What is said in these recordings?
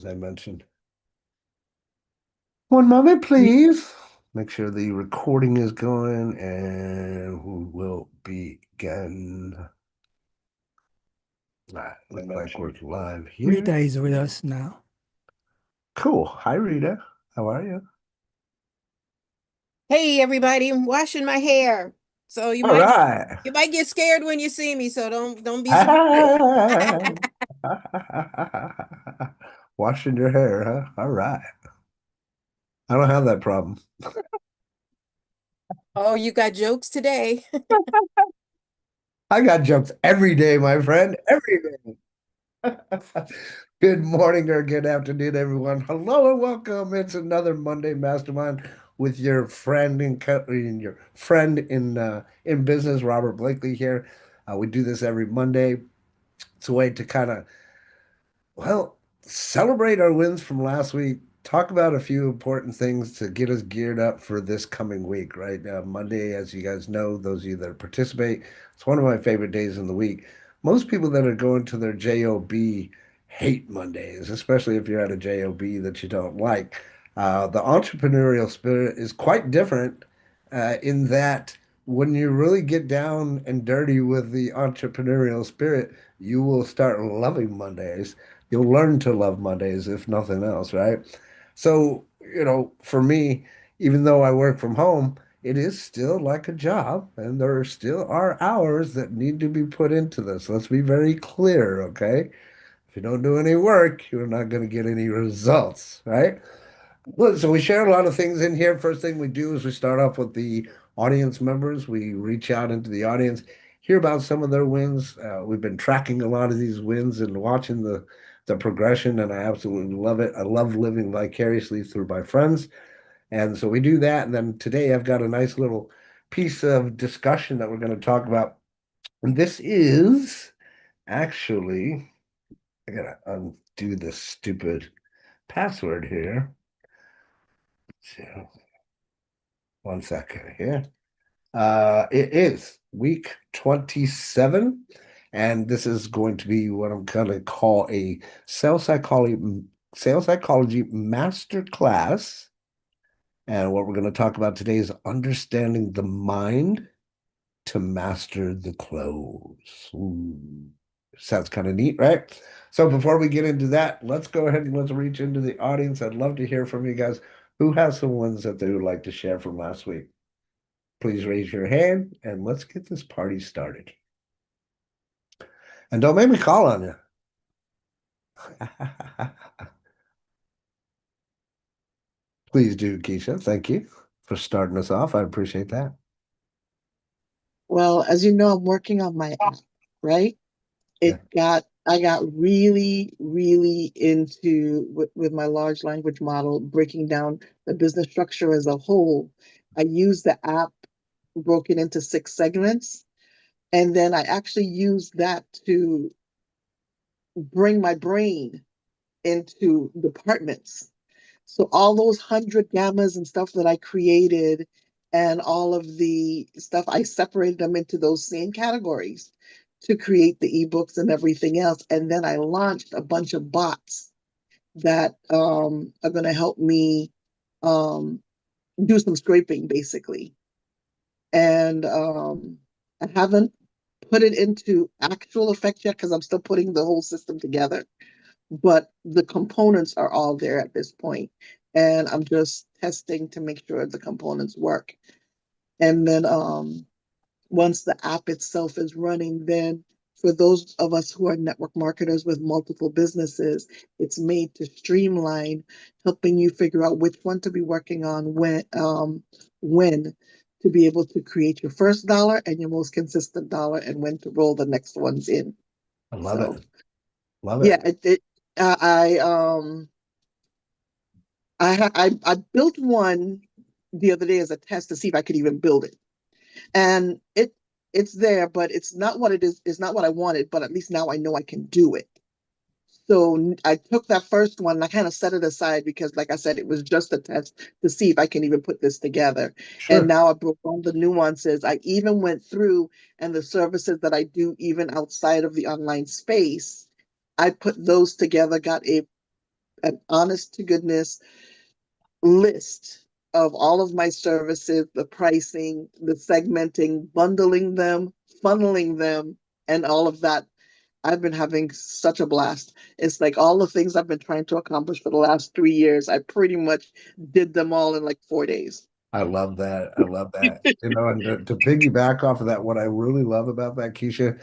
as I mentioned. One moment, please. Make sure the recording is going and we will begin. Look like we're live here. Rita is with us now. Cool. Hi, Rita. How are you? Hey everybody, I'm washing my hair. So All right. you might get scared when you see me, so don't be surprised. Washing your hair, huh? All right. I don't have that problem. Oh, you got jokes today. I got jokes every day, my friend. Every day. Good morning or good afternoon, everyone. Hello and welcome. It's another Monday Mastermind with your friend in business, Robert Blakely here. We do this every Monday. It's a way to kind of well, celebrate our wins from last week. Talk about a few important things to get us geared up for this coming week, right? Monday, as you guys know, those of you that participate, it's one of my favorite days in the week. Most people that are going to their job hate Mondays, especially if you're at a job that you don't like. The entrepreneurial spirit is quite different in that when you really get down and dirty with the entrepreneurial spirit, you will start loving Mondays. You'll learn to love Mondays, if nothing else, right? So, for me, even though I work from home, it is still like a job, and there still are hours that need to be put into this. Let's be very clear, okay? If you don't do any work, you're not going to get any results, right? Well, so we share a lot of things in here. First thing we do is we start off with the audience members. We reach out into the audience, hear about some of their wins. We've been tracking a lot of these wins and watching the progression, and I absolutely love it. I love living vicariously through my friends, and so we do that. And then today I've got a nice little piece of discussion that we're going to talk about, and this is actually I gotta undo this stupid password here. So one second here. It is week 27, and this is going to be what I'm gonna call a sales psychology master class. And what we're going to talk about today is understanding the mind to master the close. Ooh, sounds kind of neat, right? So before we get into that, let's go ahead and let's reach into the audience. I'd love to hear from you guys. Who has some ones that they would like to share from last week? Please raise your hand and let's get this party started. And don't make me call on you. Please do, Keisha. Thank you for starting us off. I appreciate that. Well, as you know, I'm working on my app, right? Yeah, I got really, really into with my large language model, breaking down the business structure as a whole. I use the app broken into 6 segments, and then I actually use that to bring my brain into departments. So all those 100 gammas and stuff that I created and all of the stuff, I separated them into those same categories to create the ebooks and everything else. And then I launched a bunch of bots that are going to help me um, do some scraping, basically. And I haven't put it into actual effect yet because I'm still putting the whole system together, but the components are all there at this point, and I'm just testing to make sure the components work. And then once the app itself is running, then for those of us who are network marketers with multiple businesses, it's made to streamline, helping you figure out which one to be working on when to be able to create your first dollar and your most consistent dollar, and when to roll the next ones in. I love it. So Love it. yeah, I I built one the other day as a test to see if I could even build it. And it's there, but it's not what it is. It's not what I wanted, but at least now I know I can do it. So I took that first one and I kind of set it aside because, like I said, it was just a test to see if I can even put this together. And Sure. now I broke all the nuances. I even went through and the services that I do, even outside of the online space, I put those together, got an honest to goodness list of all of my services, the pricing, the segmenting, bundling them, funneling them, and all of that. I've been having such a blast. It's like all the things I've been trying to accomplish for the last 3 years, I pretty much did them all in like 4 days. I love that. I love that. You know, and to piggyback off of that, what I really love about that, Keisha,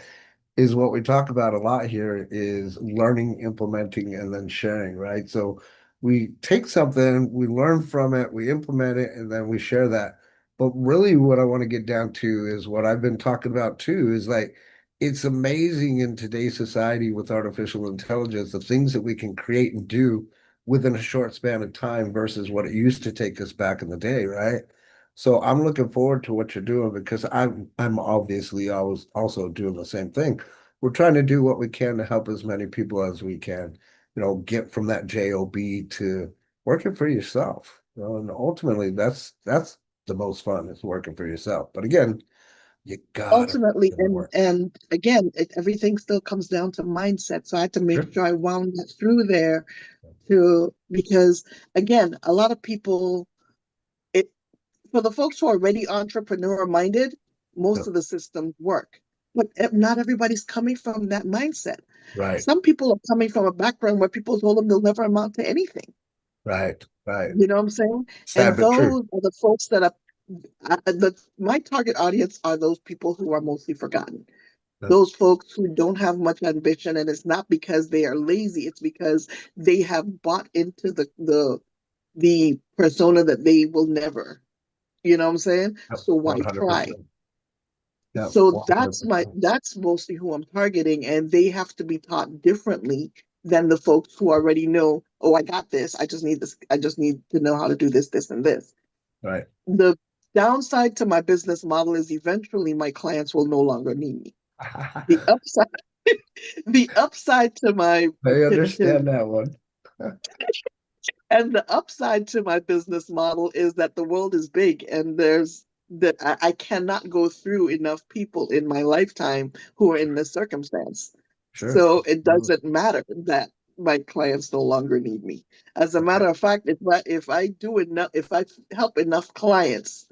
is what we talk about a lot here is learning, implementing, and then sharing, right? So we take something, we learn from it, we implement it, and then we share that. But really, what I want to get down to is what I've been talking about too, is like it's amazing in today's society with artificial intelligence, the things that we can create and do within a short span of time versus what it used to take us back in the day, right? So I'm looking forward to what you're doing because I'm obviously always also doing the same thing. We're trying to do what we can to help as many people as we can, you know, get from that job to working for yourself. You know, and ultimately that's the most fun is working for yourself. But again, you gotta put Ultimately, in the and work. again, everything still comes down to mindset. So I had to make Sure. sure I wound that through there to because again, a lot of people it for the folks who are already entrepreneur minded, Yeah. most of the systems work. But not everybody's coming from that mindset. Right, Some people are coming from a background where people told them they'll never amount to anything. right, right. You know what I'm saying? And Sad but true. those are the folks that are my target audience are those people who are mostly forgotten. Yeah, Those folks who don't have much ambition, and it's not because they are lazy, it's because they have bought into the persona that they will never, you know what I'm saying? yeah, So why try? 100%. Yeah, So that's 100%. mostly who I'm targeting, and they have to be taught differently than the folks who already know, oh, I got this. I just need this. I just need to know how to do this, this, and this. Right. The downside to my business model is eventually my clients will no longer need me. The upside, the upside to my I to understand that one. And the upside to my business model is that the world is big and there's that I cannot go through enough people in my lifetime who are in this circumstance. Sure. So it doesn't matter that my clients no longer need me. As a matter Right. of fact, if I do enough, if I help enough clients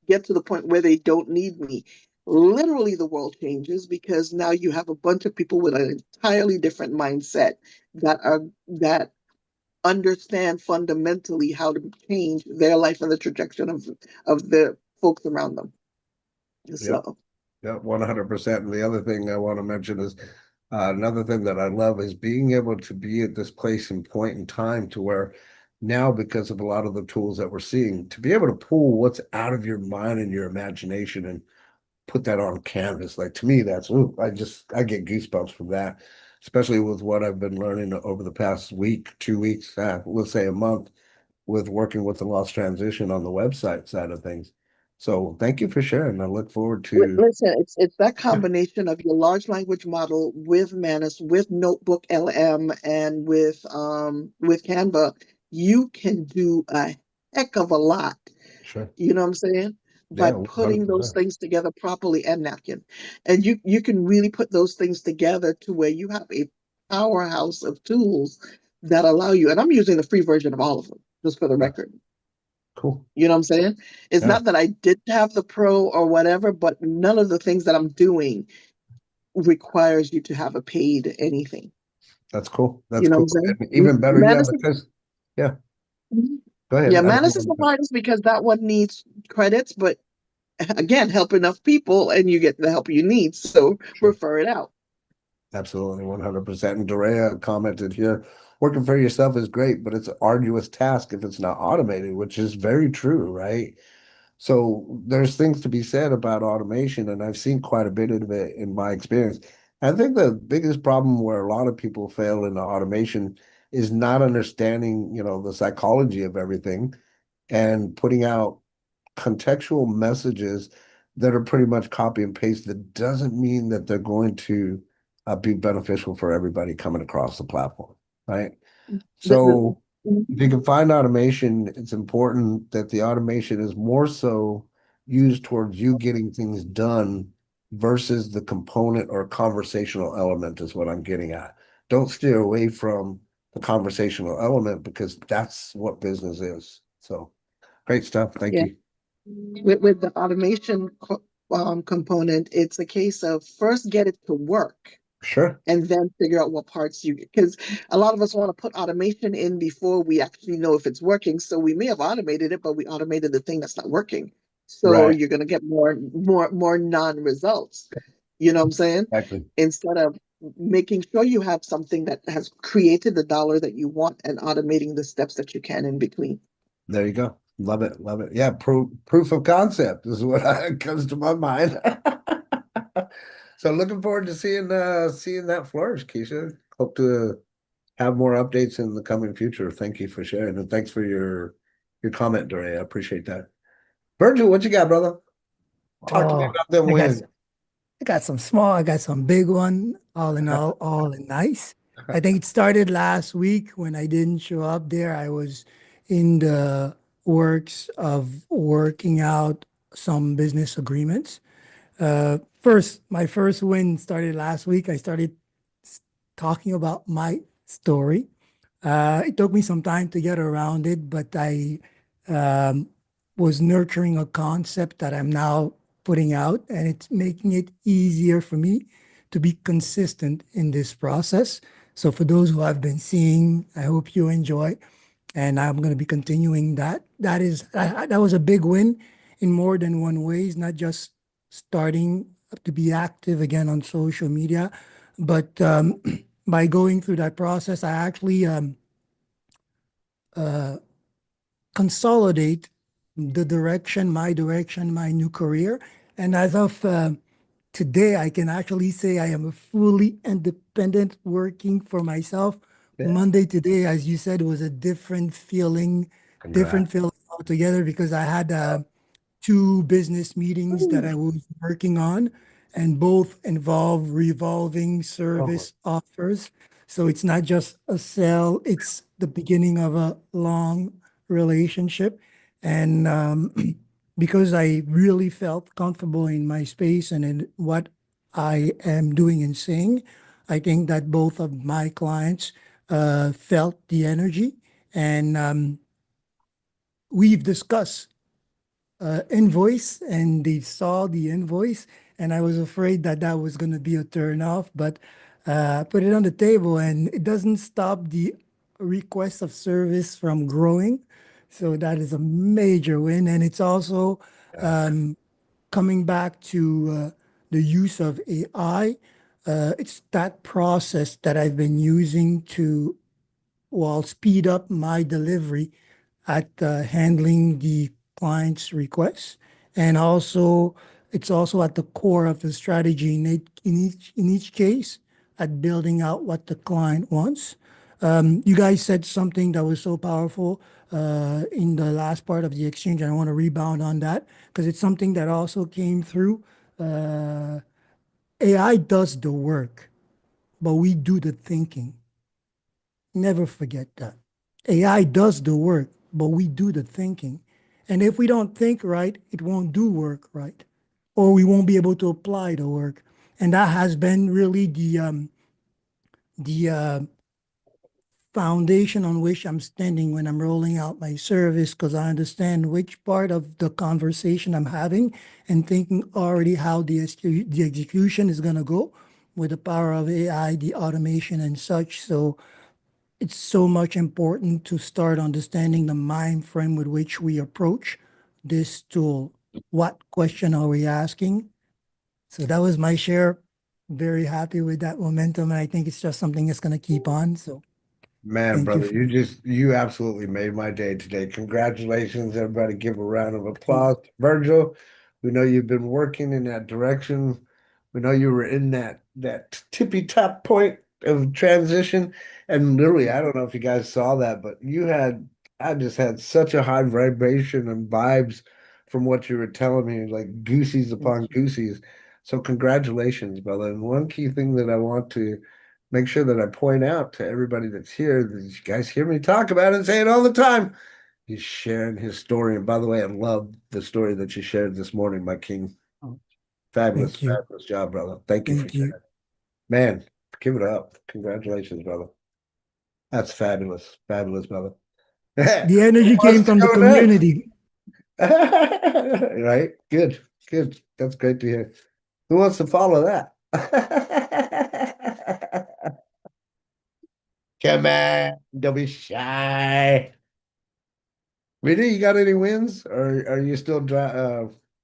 get to the point where they don't need me, literally the world changes because now you have a bunch of people with an entirely different mindset that understand fundamentally how to change their life and the trajectory of the folks around them. Yep. So Yep. 100%. And the other thing I want to mention is another thing that I love is being able to be at this place and point in time to where now, because of a lot of the tools that we're seeing, to be able to pull what's out of your mind and your imagination and put that on canvas. Like to me, that's ooh, I get goosebumps from that, especially with what I've been learning over the past week, 2 weeks, let's say a month, with working with the lost transition on the website side of things. So thank you for sharing. I look forward to listen, it's that yeah, combination of your large language model with Manus, with Notebook LM, and with Canva. You can do a heck of a lot. sure. You know what I'm saying? By Yeah, putting those 100%. things together properly and napkin. And you can really put those things together to where you have a powerhouse of tools that allow you. And I'm using the free version of all of them, just for the Yeah, record. cool. You know what I'm saying? It's Yeah, not that I didn't have the pro or whatever, but none of the things that I'm doing requires you to have a paid anything. that's cool. That's You know what cool. I'm saying? And even better, yeah, Manus is, because yeah, mhm. go ahead. Yeah, I don't Manus is the know. hardest because that one needs credits, but again, help enough people and you get the help you need. So Sure. refer it out. Absolutely, 100%. And Dorea commented here, working for yourself is great, but it's an arduous task if it's not automated, which is very true, right? So there's things to be said about automation, and I've seen quite a bit of it in my experience. I think the biggest problem where a lot of people fail in the automation is not understanding, you know, the psychology of everything and putting out contextual messages that are pretty much copy and paste. That doesn't mean that they're going to be beneficial for everybody coming across the platform, right? The, So if you can find automation, it's important that the automation is more so used towards you getting things done versus the component or conversational element is what I'm getting at. Don't steer away from the conversational element because that's what business is. So great stuff. Thank Yeah. you. With the automation component, it's a case of first get it to work Sure. and then figure out what parts you, because a lot of us want to put automation in before we actually know if it's working. So we may have automated it, but we automated the thing that's not working. So Right. you're going to get more non-results. You know what I'm saying? Exactly. Instead of making sure you have something that has created the dollar that you want and automating the steps that you can in between. There you go. Love it. Love it. Yeah. Proof of concept is what comes to my mind. So looking forward to seeing that flourish, Keisha. Hope to have more updates in the coming future. Thank you for sharing and thanks for your comment, Dore. I appreciate that. Virgil, what you got, brother? Talk to me Oh, about them I got wins. some, I got some small, I got some big one. All in all in nice. I think it started last week when I didn't show up there. I was in the works of working out some business agreements. My first win started last week. I started talking about my story. It took me some time to get around it, but I um, was nurturing a concept that I'm now putting out, and it's making it easier for me to be consistent in this process. So, for those who have been seeing, I hope you enjoy, and I'm going to be continuing that. That was a big win in more than one ways, not just starting to be active again on social media, but by going through that process, I actually uh, consolidate my direction, my new career. And as of today, I can actually say I am a fully independent working for myself. Yeah. Monday today, as you said, was a Congrats. different feeling altogether because I had two business meetings that Ooh. I was working on, and both involve revolving Oh, service offers. So it's not just a sale, it's the beginning of a long relationship. And because I really felt comfortable in my space and in what I am doing and saying, I think that both of my clients felt the energy. And we've discussed invoice and they saw the invoice and I was afraid that that was going to be a turn off, but put it on the table and it doesn't stop the request of service from growing. So that is a major win. And it's also yeah. um, coming back to the use of AI. It's that process that I've been using to will speed up my delivery at handling the client's requests. And also, it's also at the core of the strategy in each case at building out what the client wants. You guys said something that was so powerful in the last part of the exchange. And I want to rebound on that because it's something that also came through. Uh, AI does the work, but we do the thinking. Never forget that. AI does the work, but we do the thinking. And if we don't think right, it won't do work right, or we won't be able to apply the work. And that has been really the foundation on which I'm standing when I'm rolling out my service, because I understand which part of the conversation I'm having and thinking already how the execution is going to go with the power of AI, the automation and such. So it's so much important to start understanding the mind frame with which we approach this tool. What question are we asking? So that was my share. Very happy with that momentum. And I think it's just something that's going to keep on. So Man, thank you brother, for you absolutely made my day today. Congratulations, everybody. Give a round of you. applause to Virgil. We know you've been working in that direction. We know you were in that tippy top point of transition. And literally, I don't know if you guys saw that, but I just had such a high vibration and vibes from what you were telling me, like goosies Thank upon you. goosies. So congratulations, brother. And one key thing that I want to make sure that I point out to everybody that's here that you guys hear me talk about it and say it all the time. He's sharing his story. And by the way, I love the story that you shared this morning, my king. Oh, Fabulous, thank you. fabulous job, brother. Thank you for Thank you. sharing. Man, give it up. Congratulations, brother. That's fabulous. Fabulous, brother. The Who energy wants came to from the go next? community. Right? Good. Good. That's great to hear. Who wants to follow that? Come on, don't be shy. Rita, you got any wins, or are you still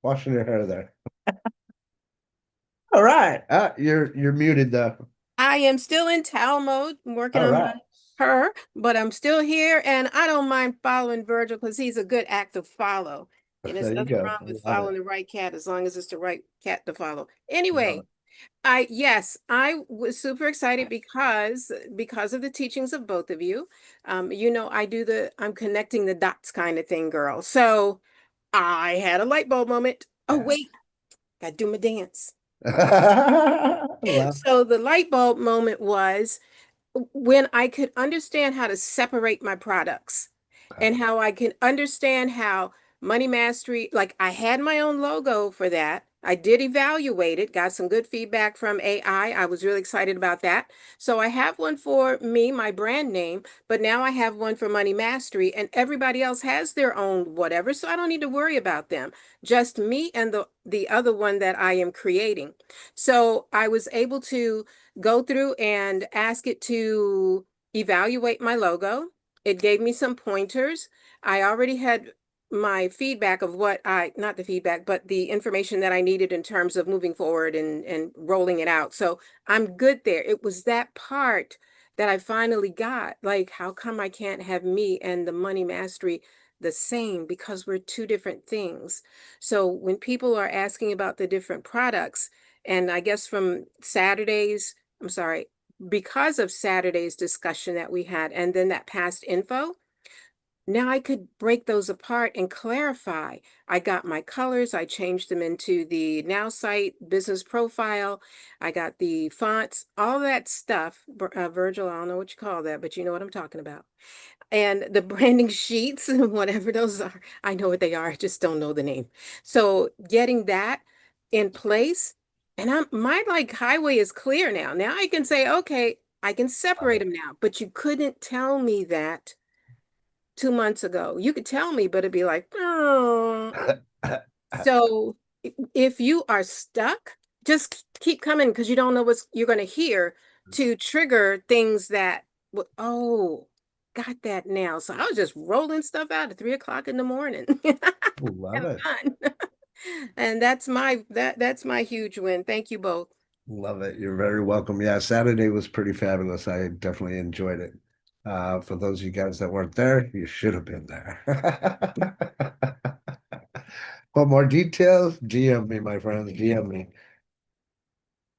washing your hair there? All right. You're muted though. I am still in towel mode. I'm working All on right. my her, but I'm still here, and I don't mind following Virgil because he's a good act to follow. And there's There you nothing go. wrong I with love it. following the right cat as long as it's the right cat to follow. Love Anyway, it. I was super excited because of the teachings of both of you. I do I'm connecting the dots kind of thing, girl. So I had a light bulb moment. Oh Yeah. wait, gotta do my dance. Love So the light bulb moment was when I could understand how to separate my products it. and how I can understand how Money Mastery, like I had my own logo for that. I did evaluate it, got some good feedback from AI. I was really excited about that. So I have one for me, my brand name, but now I have one for Money Mastery, and everybody else has their own whatever. So I don't need to worry about them. Just me and the other one that I am creating. So I was able to go through and ask it to evaluate my logo. It gave me some pointers. I already had my feedback of not the feedback, but the information that I needed in terms of moving forward and rolling it out. So I'm good there. It was that part that I finally got. Like, how come I can't have me and the money mastery the same? Because we're two different things. So when people are asking about the different products, and I guess from I'm sorry, because of Saturday's discussion that we had, and then that past info, now I could break those apart and clarify. I got my colors, I changed them into the Now site business profile. I got the fonts, all that stuff. Virgil, I don't know what you call that, but you know what I'm talking about. And the branding sheets, whatever those are, I know what they are, I just don't know the name. So getting that in place, and my like highway is clear now. Now I can say, okay, I can separate them now, but you couldn't tell me that 2 months ago. You could tell me, but it'd be like, oh. So if you are stuck, just keep coming because you don't know what you're going to hear to trigger things that, oh, got that now. So I was just rolling stuff out at 3 o'clock in the morning. Love Have it. fun. And that's my huge win. Thank you both. Love it. You're very welcome. Yeah, Saturday was pretty fabulous. I definitely enjoyed it. For those of you guys that weren't there, you should have been there. Want more details? GM me, my friends. GM me.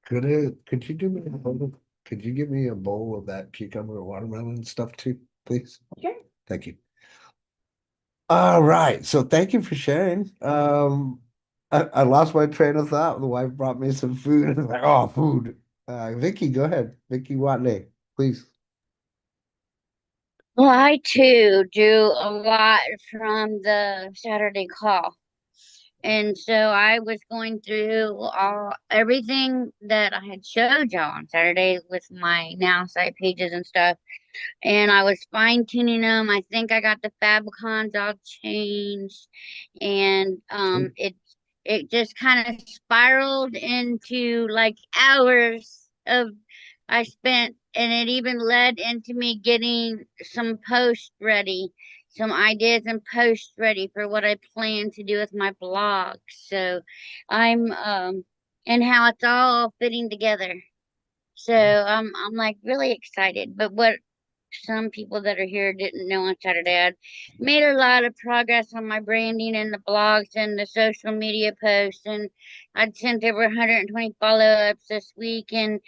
Could you do me a bowl? Could you give me a bowl of that cucumber and watermelon stuff too, please? Sure. Thank you. All right. So thank you for sharing. I lost my train of thought. The wife brought me some food. And I was like, oh, food. Vicky, go ahead. Vicky Watley, please. Well, I too do a lot from the Saturday call. And so I was going through everything that I had showed y'all on Saturday with my now site pages and stuff. And I was fine tuning them. I think I got the favicons all changed. And it just kind of spiraled into like hours of I spent, and it even led into me getting some posts ready, some ideas and posts ready for what I plan to do with my blog. So I'm and how it's all fitting together. So I'm like really excited. But what some people that are here didn't know on Saturday, I'd made a lot of progress on my branding and the blogs and the social media posts, and I'd sent over 120 follow-ups this week, and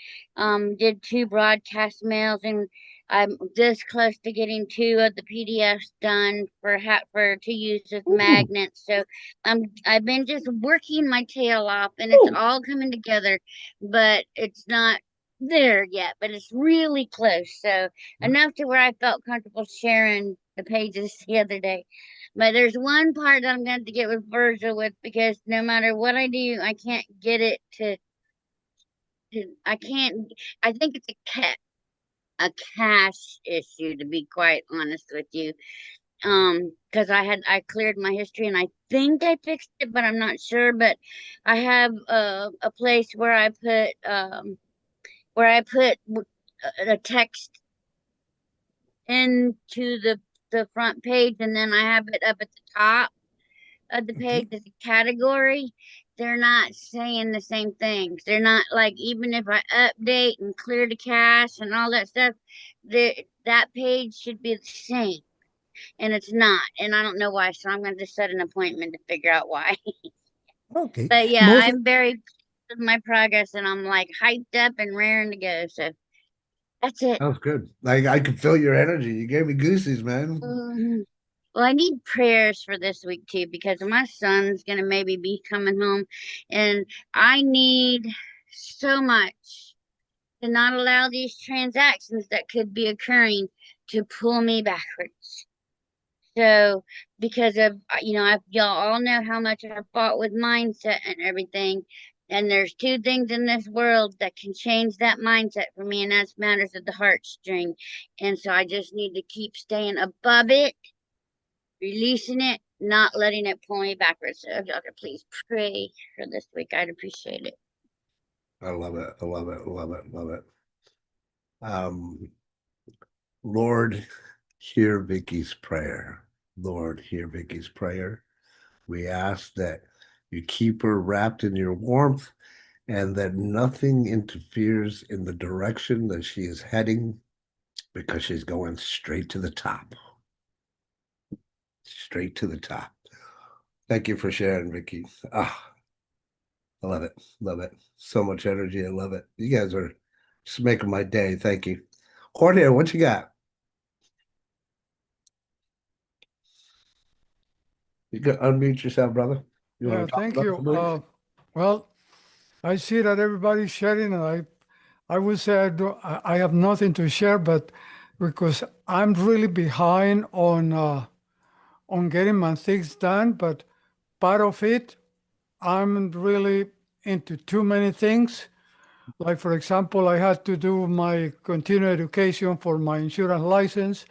did 2 broadcast mails, and I'm this close to getting 2 of the PDFs done for to use as Ooh. magnets. So I've been just working my tail off, and it's all coming together, but it's not there yet, but it's really close. So enough to where I felt comfortable sharing the pages the other day. But there's one part that I'm going to have to get with Virgil with because no matter what I do, I can't get it to I can't, I think it's a cat. a cash issue, to be quite honest with you. Because I cleared my history and I think I fixed it, but I'm not sure. But I have a place where I put a text into the front page, and then I have it up at the top of the page as a category. They're not saying the same things. They're not like, even if I update and clear the cache and all that stuff, that page should be the same, and it's not. And I don't know why. So I'm going to just set an appointment to figure out why. Okay. But yeah, Most I'm very pleased with my progress, and I'm like hyped up and raring to go. So that's it. Sounds good. Like I can feel your energy. You gave me goosies, man. Well, I need prayers for this week too, because my son's gonna maybe be coming home, and I need so much to not allow these transactions that could be occurring to pull me backwards. So, because of, y'all all know how much I've fought with mindset and everything. And there's two things in this world that can change that mindset for me, and that's matters of the heartstring. And so I just need to keep staying above it, releasing it, not letting it pull me backwards. So if y'all could please pray for this week, I'd appreciate it. I love it. I love it. I love it. Love it. Um, Lord, hear Vicky's prayer. Lord, hear Vicky's prayer. We ask that you keep her wrapped in your warmth and that nothing interferes in the direction that she is heading because she's going straight to the top. Straight to the top. Thank you for sharing, Vicky. Ah, I love it. Love it. So much energy. I love it. You guys are just making my day. Thank you. Jorge, what you got? You can unmute yourself, brother. You Yeah, want to talk thank about you. the belief? Well, I see that everybody's sharing, and I would say I have nothing to share, but because I'm really behind on getting my things done, but part of it, I'm really into too many things. Like, for example, I had to do my continuing education for my insurance license.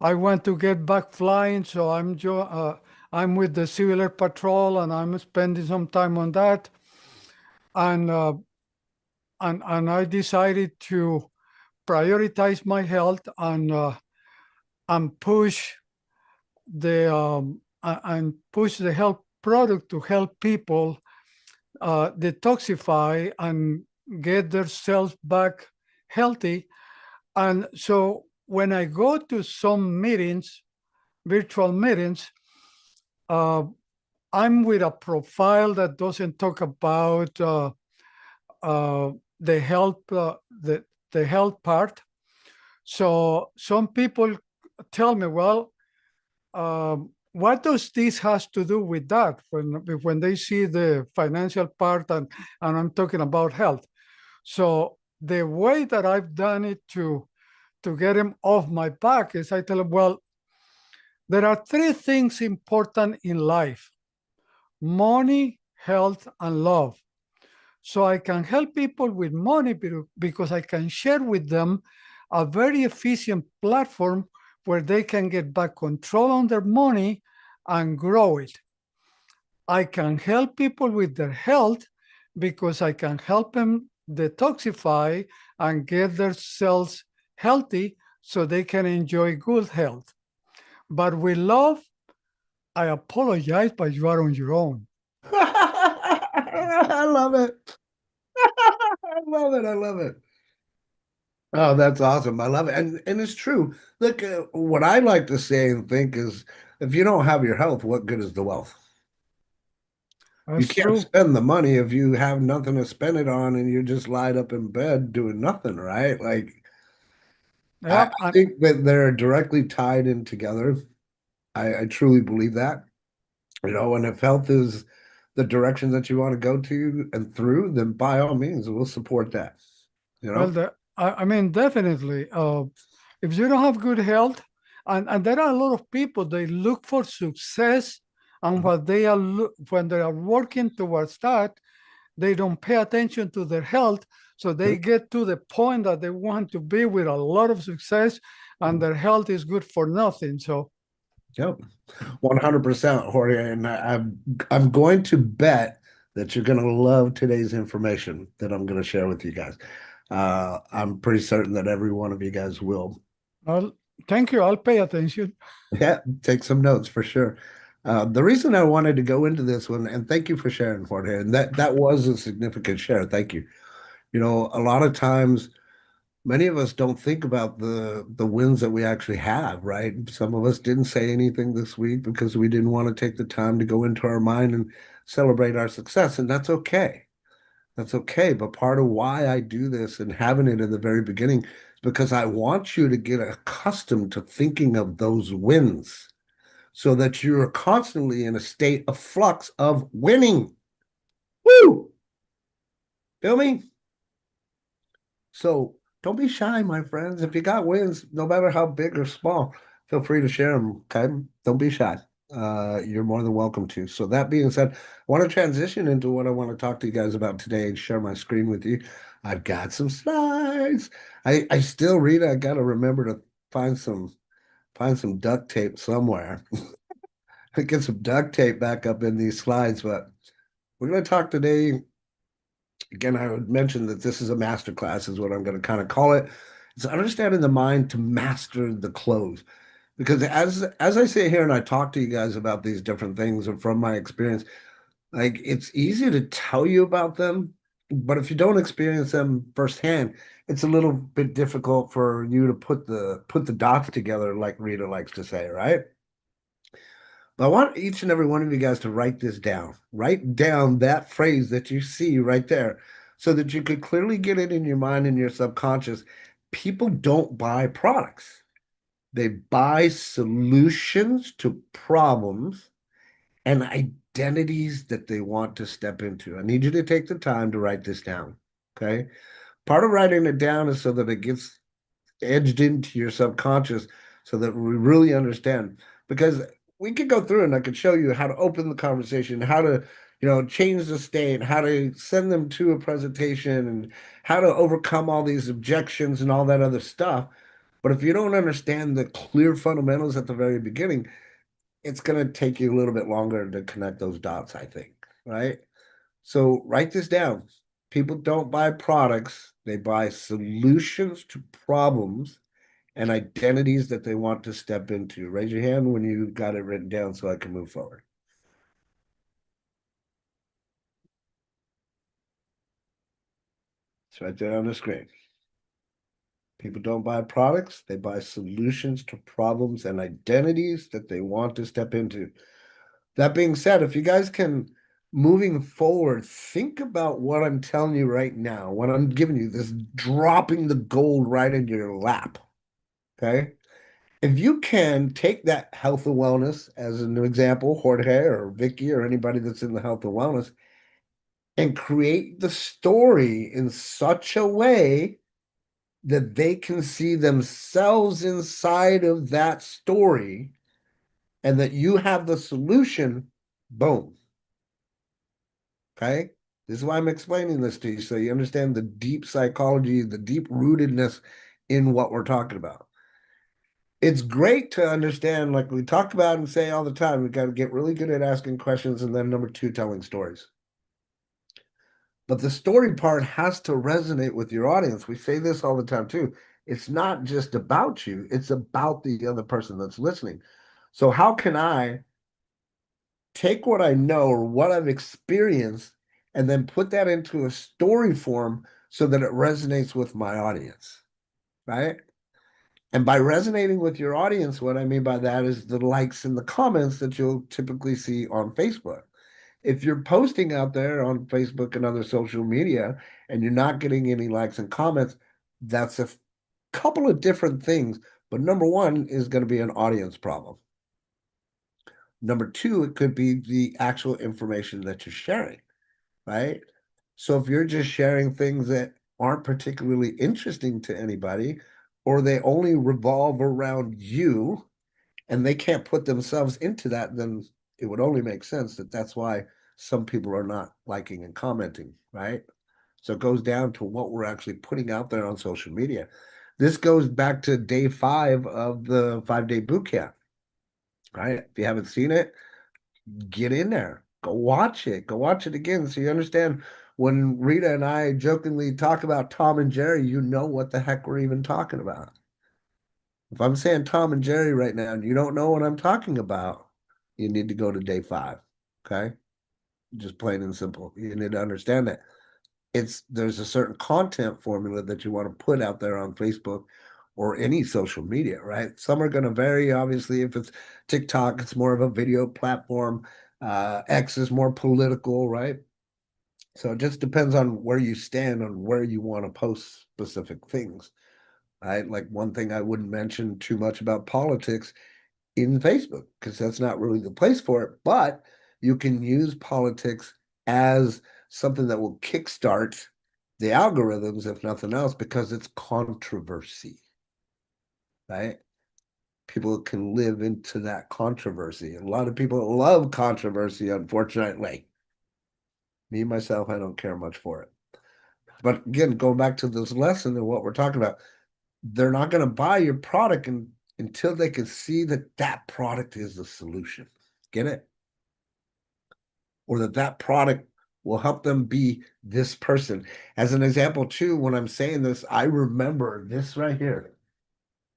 I want to get back flying, so I'm with the Civil Air Patrol, and I'm spending some time on that. And and I decided to prioritize my health and push the health product to help people detoxify and get themselves back healthy. And so when I go to some meetings, virtual meetings, uh, I'm with a profile that doesn't talk about uh, the health the health part. So some people tell me, well, what does this has to do with that when they see the financial part and I'm talking about health. So the way that I've done it to get them off my back is I tell them, well, there are three things important in life: money, health, and love. So I can help people with money because I can share with them a very efficient platform where they can get back control on their money and grow it. I can help people with their health because I can help them detoxify and get their cells healthy so they can enjoy good health. But with love, I apologize, but you are on your own. I love it. I love it. I love it. Oh, that's awesome. I love it. And it's true. Look, what I like to say and think is if you don't have your health, what good is the wealth? You That's can't true. spend the money if you have nothing to spend it on and you're just lied up in bed doing nothing, right? Like I Yeah, think that they're directly tied in together. I truly believe that. You know, and if health is the direction that you want to go to and through, then by all means, we'll support that. You well, know? I mean, definitely. If you don't have good health, and there are a lot of people, they look for success, and Mhm. what they are when they are working towards that, they don't pay attention to their health. So they get to the point that they want to be with a lot of success and their health is good for nothing. So Yep, 100%, Jorge. And I'm going to bet that you're going to love today's information that I'm going to share with you guys. I'm pretty certain that every one of you guys will. I'll, thank you. I'll pay attention. Yeah, take some notes for sure. The reason I wanted to go into this one, and thank you for sharing, Jorge, and that was a significant share. Thank you. You know, a lot of times many of us don't think about the wins that we actually have, right? Some of us didn't say anything this week because we didn't want to take the time to go into our mind and celebrate our success, and that's okay. That's okay. But part of why I do this and having it in the very beginning is because I want you to get accustomed to thinking of those wins so that you're constantly in a state of flux of winning. Woo! Feel me? So don't be shy, my friends. If you got wins, no matter how big or small, feel free to share them. Okay. Don't be shy. You're more than welcome to. So that being said, I want to transition into what I want to talk to you guys about today and share my screen with you. I've got some slides. I still read. I got to remember to find some duct tape somewhere. Get some duct tape back up in these slides, but we're going to talk today. Again, I would mention that this is a masterclass, is what I'm going to kind of call it. It's understanding the mind to master the close. Because as I sit here and I talk to you guys about these different things and from my experience, like it's easy to tell you about them, but if you don't experience them firsthand, it's a little bit difficult for you to put the dots together, like Rita likes to say, right? But I want each and every one of you guys to write this down. Write down that phrase that you see right there so that you could clearly get it in your mind and your subconscious. People don't buy products. They buy solutions to problems and identities that they want to step into. I need you to take the time to write this down. Okay. Part of writing it down is so that it gets edged into your subconscious so that we really understand. Because we could go through and I could show you how to open the conversation, how to, change the state, how to send them to a presentation, and how to overcome all these objections and all that other stuff. But if you don't understand the clear fundamentals at the very beginning, it's going to take you a little bit longer to connect those dots, I think, right? So write this down. People don't buy products, they buy solutions to problems and identities that they want to step into. Raise your hand when you got it written down so I can move forward. It's right there on the screen. People don't buy products, they buy solutions to problems and identities that they want to step into. That being said, if you guys can, moving forward, think about what I'm telling you right now, what I'm giving you, this dropping the gold right in your lap. Okay. If you can take that health and wellness as an example, Jorge or Vicky or anybody that's in the health and wellness, and create the story in such a way that they can see themselves inside of that story and that you have the solution, boom. Okay. This is why I'm explaining this to you so you understand the deep psychology, the deep rootedness in what we're talking about. It's great to understand, like we talk about and say all the time, we've got to get really good at asking questions and then number two, telling stories. But the story part has to resonate with your audience. We say this all the time too. It's not just about you, it's about the other person that's listening. So how can I take what I know or what I've experienced and then put that into a story form so that it resonates with my audience, right? And by resonating with your audience, what I mean by that is the likes and the comments that you'll typically see on Facebook. If you're posting out there on Facebook and other social media and you're not getting any likes and comments, that's a couple of different things. But number one is going to be an audience problem. Number two, it could be the actual information that you're sharing, right? So if you're just sharing things that aren't particularly interesting to anybody, or they only revolve around you and they can't put themselves into that, then it would only make sense that that's why some people are not liking and commenting, right? So it goes down to what we're actually putting out there on social media. This goes back to day 5 of the 5-day boot camp, right? If you haven't seen it, get in there. Go watch it. Go watch it again so you understand when Rita and I jokingly talk about Tom and Jerry, you know what the heck we're even talking about. If I'm saying Tom and Jerry right now and you don't know what I'm talking about, you need to go to day 5. Okay? Just plain and simple. You need to understand that there's a certain content formula that you want to put out there on Facebook or any social media, right? Some are going to vary. Obviously, if it's TikTok, it's more of a video platform. X is more political, right? So it just depends on where you stand on where you want to post specific things. Right? Like one thing I wouldn't mention too much about politics in Facebook because that's not really the place for it, but you can use politics as something that will kickstart the algorithms, if nothing else, because it's controversy, right? People can live into that controversy. And a lot of people love controversy, unfortunately. Me, myself, I don't care much for it. But again, going back to this lesson and what we're talking about, they're not going to buy your product until they can see that that product is the solution. Get it? Or that product will help them be this person. As an example, too, when I'm saying this, I remember this right here,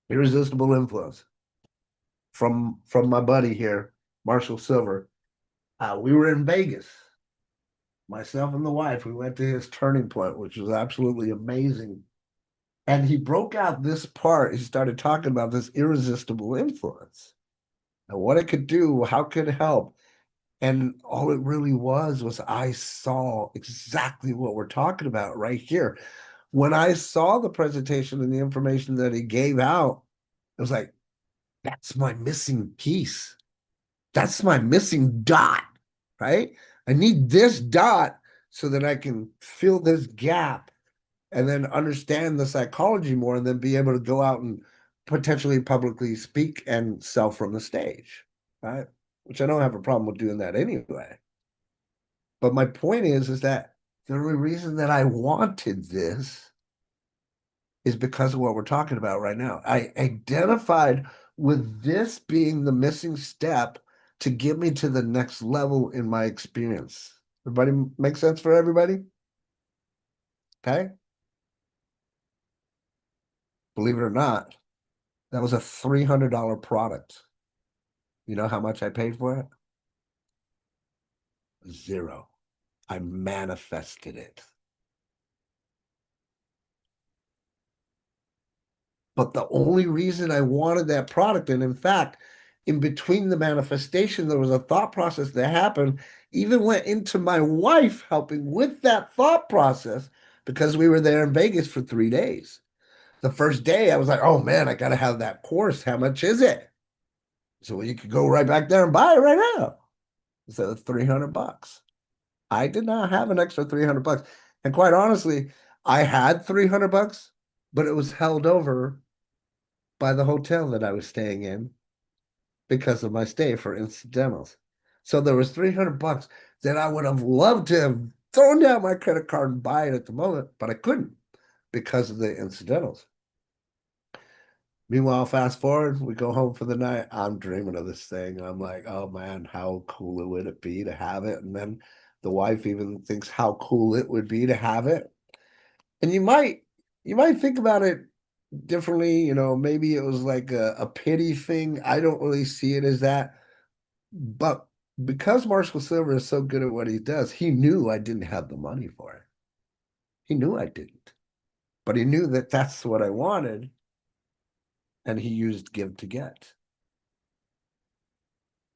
irresistible influence from my buddy here, Marshall Silver. We were in Vegas, myself and the wife. We went to his turning point, which was absolutely amazing. And he broke out this part. He started talking about this irresistible influence and what it could do, how it could help. And all it really was I saw exactly what we're talking about right here. When I saw the presentation and the information that he gave out, it was like, that's my missing piece. That's my missing dot, right? I need this dot so that I can fill this gap and then understand the psychology more and then be able to go out and potentially publicly speak and sell from the stage, right? Which I don't have a problem with doing that anyway. But my point is that the only reason that I wanted this is because of what we're talking about right now. I identified with this being the missing step to get me to the next level in my experience. Everybody make sense for everybody? Okay. Believe it or not, that was a $300 product. You know how much I paid for it? 0. I manifested it. But the only reason I wanted that product, and in fact, in between the manifestation, there was a thought process that happened, even went into my wife helping with that thought process because we were there in Vegas for 3 days. The first day, I was like, oh man, I got to have that course. How much is it? So you could go right back there and buy it right now. So it's $300. I did not have an extra $300. And quite honestly, I had $300, but it was held over by the hotel that I was staying in because of my stay for incidentals. So there was $300 that I would have loved to have thrown down my credit card and buy it at the moment, but I couldn't because of the incidentals. Meanwhile, fast forward, we go home for the night. I'm dreaming of this thing. I'm like, oh man, how cool would it be to have it? And then the wife even thinks how cool it would be to have it. And you might think about it differently, maybe it was like a pity thing. I don't really see it as that. But because Marshall Silver is so good at what he does, he knew I didn't have the money for it. He knew I didn't. But he knew that that's what I wanted. And he used give to get.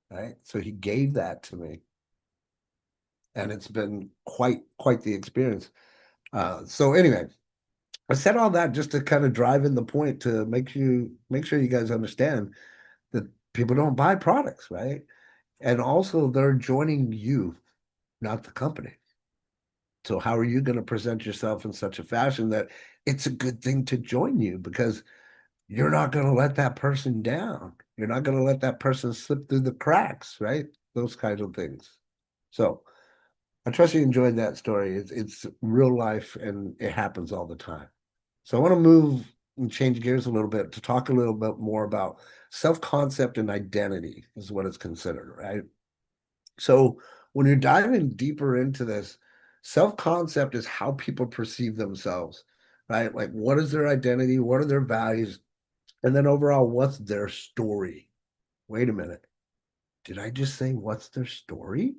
Right? So he gave that to me. And it's been quite the experience. So anyway, I said all that just to kind of drive in the point to make sure you guys understand that people don't buy products, right? And also they're joining you, not the company. So how are you going to present yourself in such a fashion that it's a good thing to join you because you're not going to let that person down. You're not going to let that person slip through the cracks, right? Those kinds of things. So I trust you enjoyed that story. It's real life and it happens all the time. So I want to move and change gears a little bit to talk a little bit more about self-concept and identity is what it's considered, right? So when you're diving deeper into this, self-concept is how people perceive themselves, right? Like what is their identity? What are their values? And then overall, what's their story? Wait a minute. Did I just say what's their story?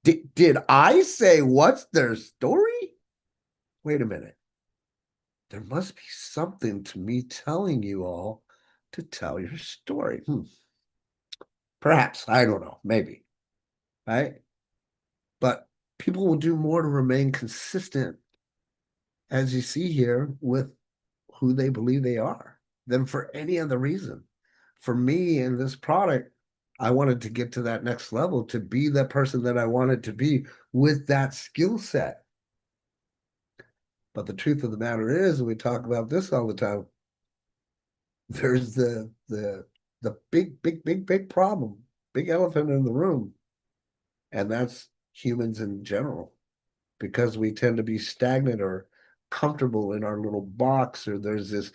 Did I say what's their story? Wait a minute. There must be something to me telling you all to tell your story. Perhaps. I don't know. Maybe. Right? But people will do more to remain consistent, as you see here, with who they believe they are than for any other reason. For me in this product, I wanted to get to that next level, to be the person that I wanted to be with that skill set. But the truth of the matter is, and we talk about this all the time, there's the big problem, big elephant in the room, and that's humans in general, because we tend to be stagnant or comfortable in our little box, or there's this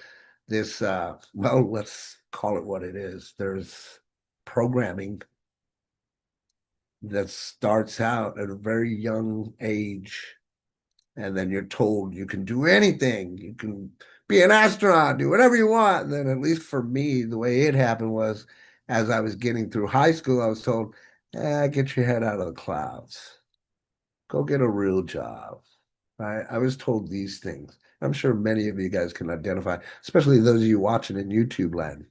well, let's call it what it is. There's programming that starts out at a very young age, and then you're told you can do anything. You can be an astronaut, do whatever you want. And then, at least for me, the way it happened was, as I was getting through high school, I was told, get your head out of the clouds. Go get a real job. Right? I was told these things. I'm sure many of you guys can identify, especially those of you watching in YouTube land.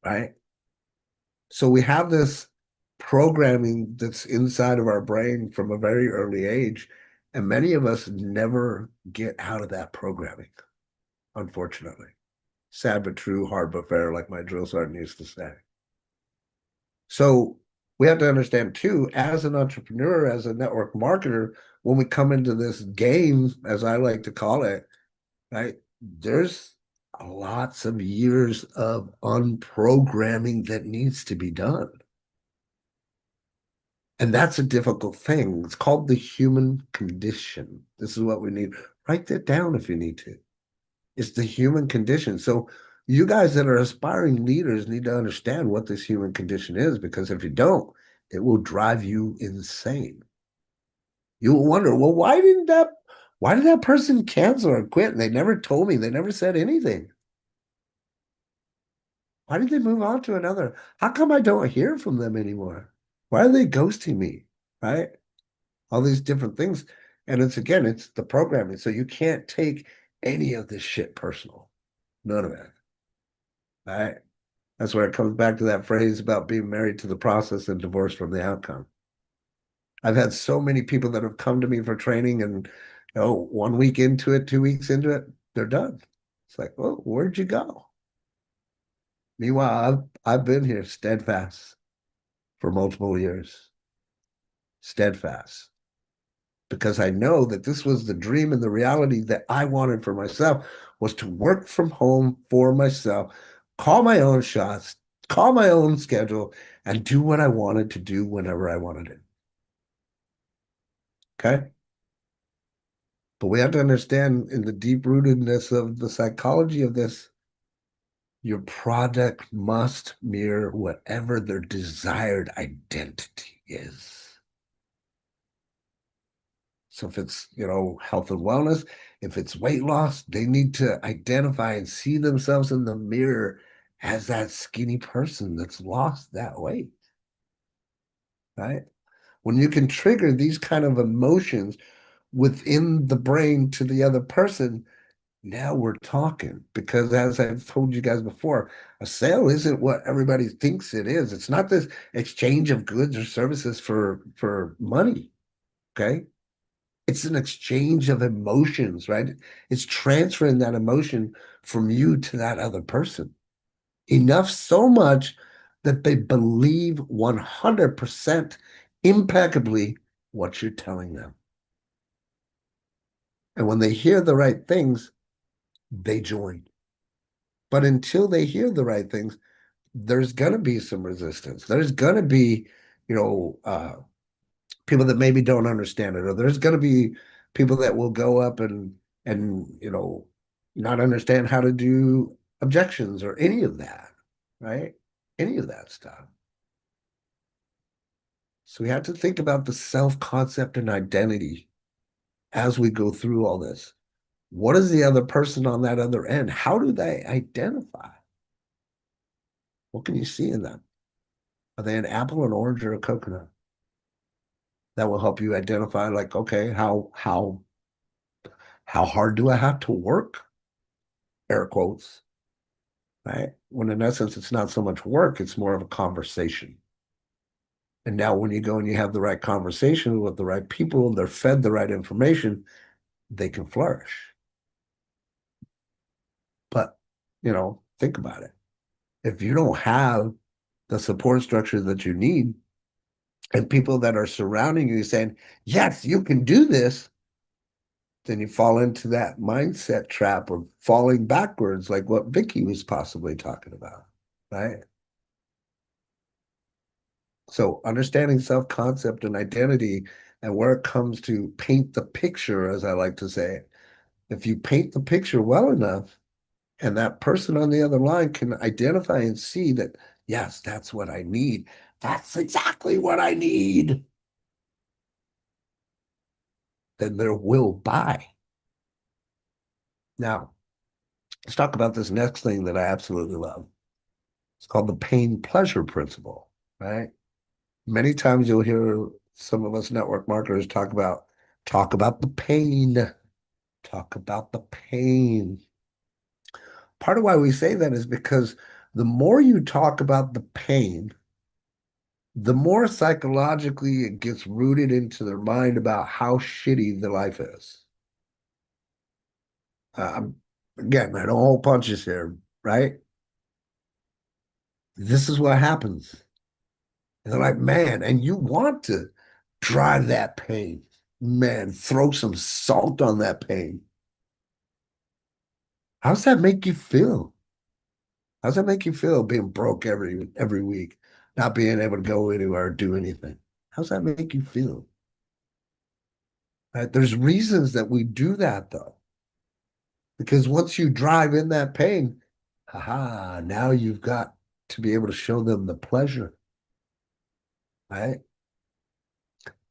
Right? So we have this programming that's inside of our brain from a very early age, and many of us never get out of that programming, unfortunately. Sad but true, hard but fair, like my drill sergeant used to say. So we have to understand too, as an entrepreneur, as a network marketer, when we come into this game, as I like to call it, right, there's lots of years of unprogramming that needs to be done. And that's a difficult thing. It's called the human condition. This is what we need. Write that down if you need to. It's the human condition. So you guys that are aspiring leaders need to understand what this human condition is, because if you don't, it will drive you insane. You'll wonder, well, why did that person cancel or quit? And they never told me. They never said anything. Why did they move on to another? How come I don't hear from them anymore? Why are they ghosting me? Right? All these different things. And it's the programming. So you can't take any of this shit personal. None of it. All right. That's where it comes back to that phrase about being married to the process and divorced from the outcome. I've had so many people that have come to me for training, and 1 week into it, 2 weeks into it, they're done. It's like, oh, where'd you go? Meanwhile, I've been here steadfast for multiple years. Steadfast. Because I know that this was the dream and the reality that I wanted for myself, was to work from home for myself, call my own shots, call my own schedule, and do what I wanted to do whenever I wanted it. Okay? But we have to understand, in the deep rootedness of the psychology of this, your product must mirror whatever their desired identity is. So if it's, health and wellness, if it's weight loss, they need to identify and see themselves in the mirror as that skinny person that's lost that weight, right? When you can trigger these kind of emotions within the brain to the other person, now we're talking. Because as I've told you guys before, a sale isn't what everybody thinks it is. It's not this exchange of goods or services for money, okay? It's an exchange of emotions, right? It's transferring that emotion from you to that other person. Enough so much that they believe 100% impeccably what you're telling them. And when they hear the right things, they join. But until they hear the right things, there's going to be some resistance. There's going to be, you know, people that maybe don't understand it, or there's going to be people that will go up and not understand how to do objections or any of that, right? Any of that stuff. So we have to think about the self-concept and identity as we go through all this. What is the other person on that other end? How do they identify? What can you see in them? Are they an apple, an orange, or a coconut? That will help you identify, like, okay, how hard do I have to work? Air quotes, right? When in essence, it's not so much work, it's more of a conversation. And now when you go and you have the right conversation with the right people, they're fed the right information, they can flourish. But, think about it. If you don't have the support structure that you need and people that are surrounding you saying, yes, you can do this, then you fall into that mindset trap of falling backwards, like what Vicky was possibly talking about, right? So understanding self-concept and identity and where it comes to paint the picture, as I like to say, if you paint the picture well enough and that person on the other line can identify and see that, yes, that's what I need. That's exactly what I need. Then there will buy. Now, let's talk about this next thing that I absolutely love. It's called the pain pleasure principle, right? Many times you'll hear some of us network marketers talk about the pain, talk about the pain. Part of why we say that is because the more you talk about the pain, the more psychologically it gets rooted into their mind about how shitty the life is. Um, Again, I don't hold punches here, right? This is what happens. And they're like, man, and you want to drive that pain. Man, throw some salt on that pain. How's that make you feel? How's that make you feel being broke every week, not being able to go anywhere or do anything? How's that make you feel? Right? There's reasons that we do that though. Because once you drive in that pain, haha, now you've got to be able to show them the pleasure. Right?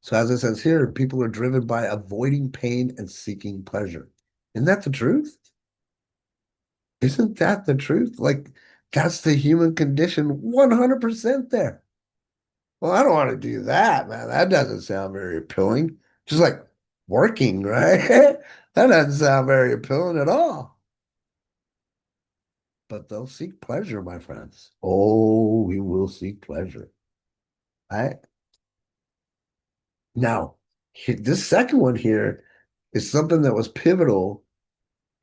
So as it says here, people are driven by avoiding pain and seeking pleasure. Isn't that the truth? Isn't that the truth? Like, that's the human condition 100% there. Well, I don't want to do that, man. That doesn't sound very appealing. Just like working, right? That doesn't sound very appealing at all. But they'll seek pleasure, my friends. Oh, we will seek pleasure. Right? Now, this second one here is something that was pivotal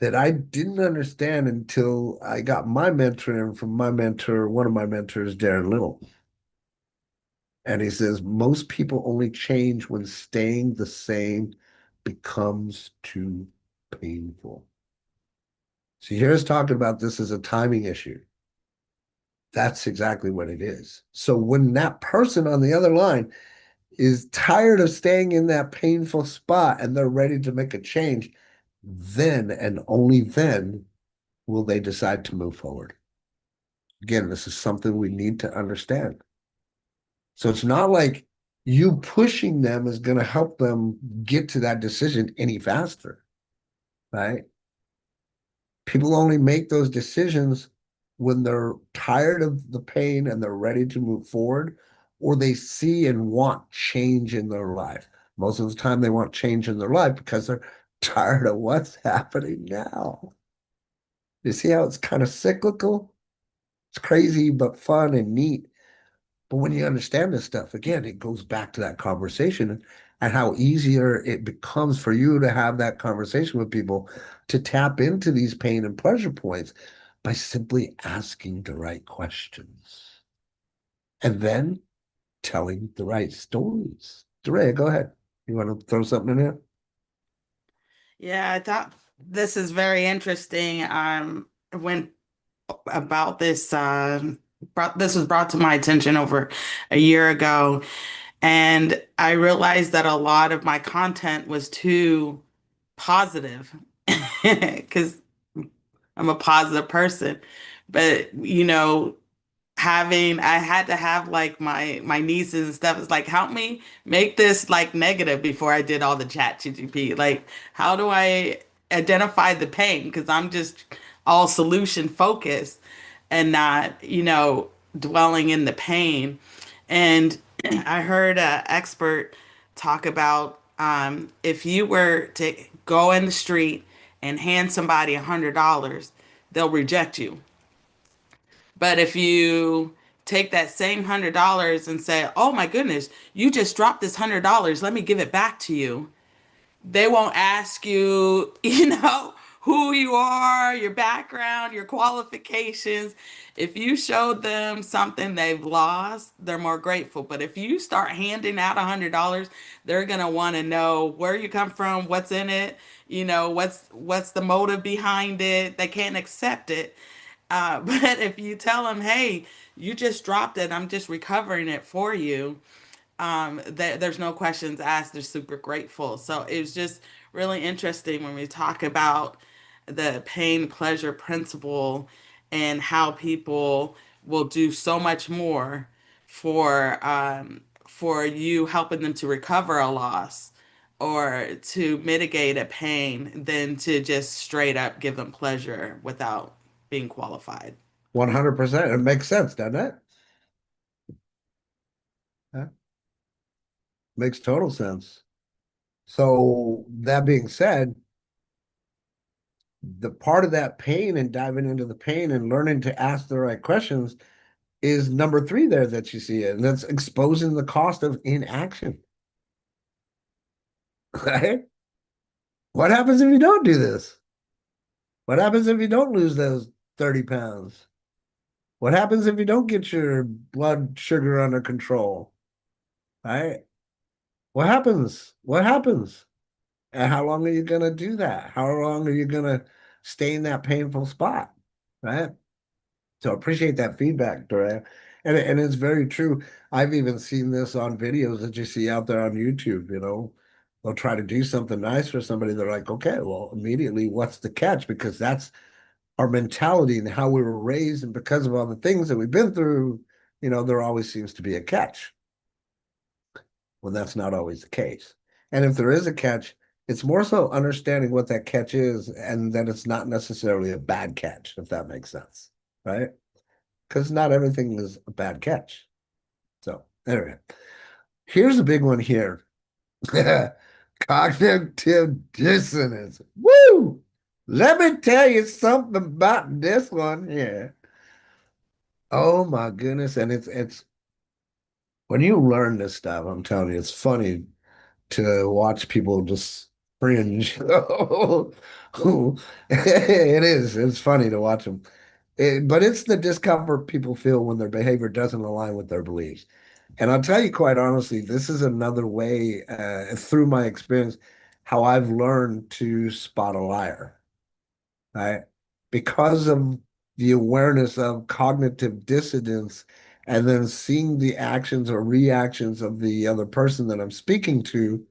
that I didn't understand until I got my mentoring from my mentor, one of my mentors, Darren Little. And he says, most people only change when staying the same becomes too painful. So here's talking about this as a timing issue. That's exactly what it is. So when that person on the other line is tired of staying in that painful spot and they're ready to make a change, then and only then will they decide to move forward. Again, this is something we need to understand. So it's not like you pushing them is going to help them get to that decision any faster, right? People only make those decisions when they're tired of the pain and they're ready to move forward, or they see and want change in their life. Most of the time, they want change in their life because they're tired of what's happening now. You see how it's kind of cyclical? It's crazy, but fun and neat. But when you understand this stuff, again, it goes back to that conversation and how easier it becomes for you to have that conversation with people to tap into these pain and pleasure points by simply asking the right questions and then telling the right stories. DeRay, go ahead. You want to throw something in here? Yeah, I thought this is very interesting. When about this, this was brought to my attention over a year ago, And I realized that a lot of my content was too positive because I'm a positive person. But, I had to have like my nieces and stuff. It's like, help me make this like negative before I did all the chat GTP. Like, how do I identify the pain? Because I'm just all solution focused and not, dwelling in the pain. And I heard an expert talk about if you were to go in the street and hand somebody $100, they'll reject you. But if you take that same $100 and say, "Oh my goodness, you just dropped this $100, let me give it back to you," they won't ask you, who you are, your background, your qualifications. If you showed them something they've lost, they're more grateful. But if you start handing out $100, they're gonna want to know where you come from, what's in it, what's the motive behind it. They can't accept it. But if you tell them, "Hey, you just dropped it, I'm just recovering it for you," there's no questions asked. They're super grateful. So it was just really interesting when we talk about the pain pleasure principle and how people will do so much more for you helping them to recover a loss or to mitigate a pain than to just straight up give them pleasure without being qualified. 100%. It makes sense, doesn't it? Yeah, makes total sense. So that being said, the part of that pain and diving into the pain and learning to ask the right questions is number three there that you see it, and that's exposing the cost of inaction. Right? What happens if you don't do this? What happens if you don't lose those 30 pounds? What happens if you don't get your blood sugar under control? Right? What happens? What happens? And how long are you going to do that? How long are you going to stay in that painful spot? Right? So appreciate that feedback, Dora. And it's very true. I've even seen this on videos that you see out there on YouTube. They'll try to do something nice for somebody. They're like, okay, well, immediately, what's the catch? Because that's our mentality and how we were raised. And because of all the things that we've been through, there always seems to be a catch when that's not always the case. And if there is a catch, it's more so understanding what that catch is and that it's not necessarily a bad catch, if that makes sense. Right? Because not everything is a bad catch. So, anyway, here's a big one here. Cognitive dissonance. Woo! Let me tell you something about this one here. Oh my goodness. And it's when you learn this stuff, I'm telling you, it's funny to watch people just cringe. It is. It's funny to watch them. But it's the discomfort people feel when their behavior doesn't align with their beliefs. And I'll tell you quite honestly, this is another way, through my experience, how I've learned to spot a liar, right? Because of the awareness of cognitive dissonance and then seeing the actions or reactions of the other person that I'm speaking to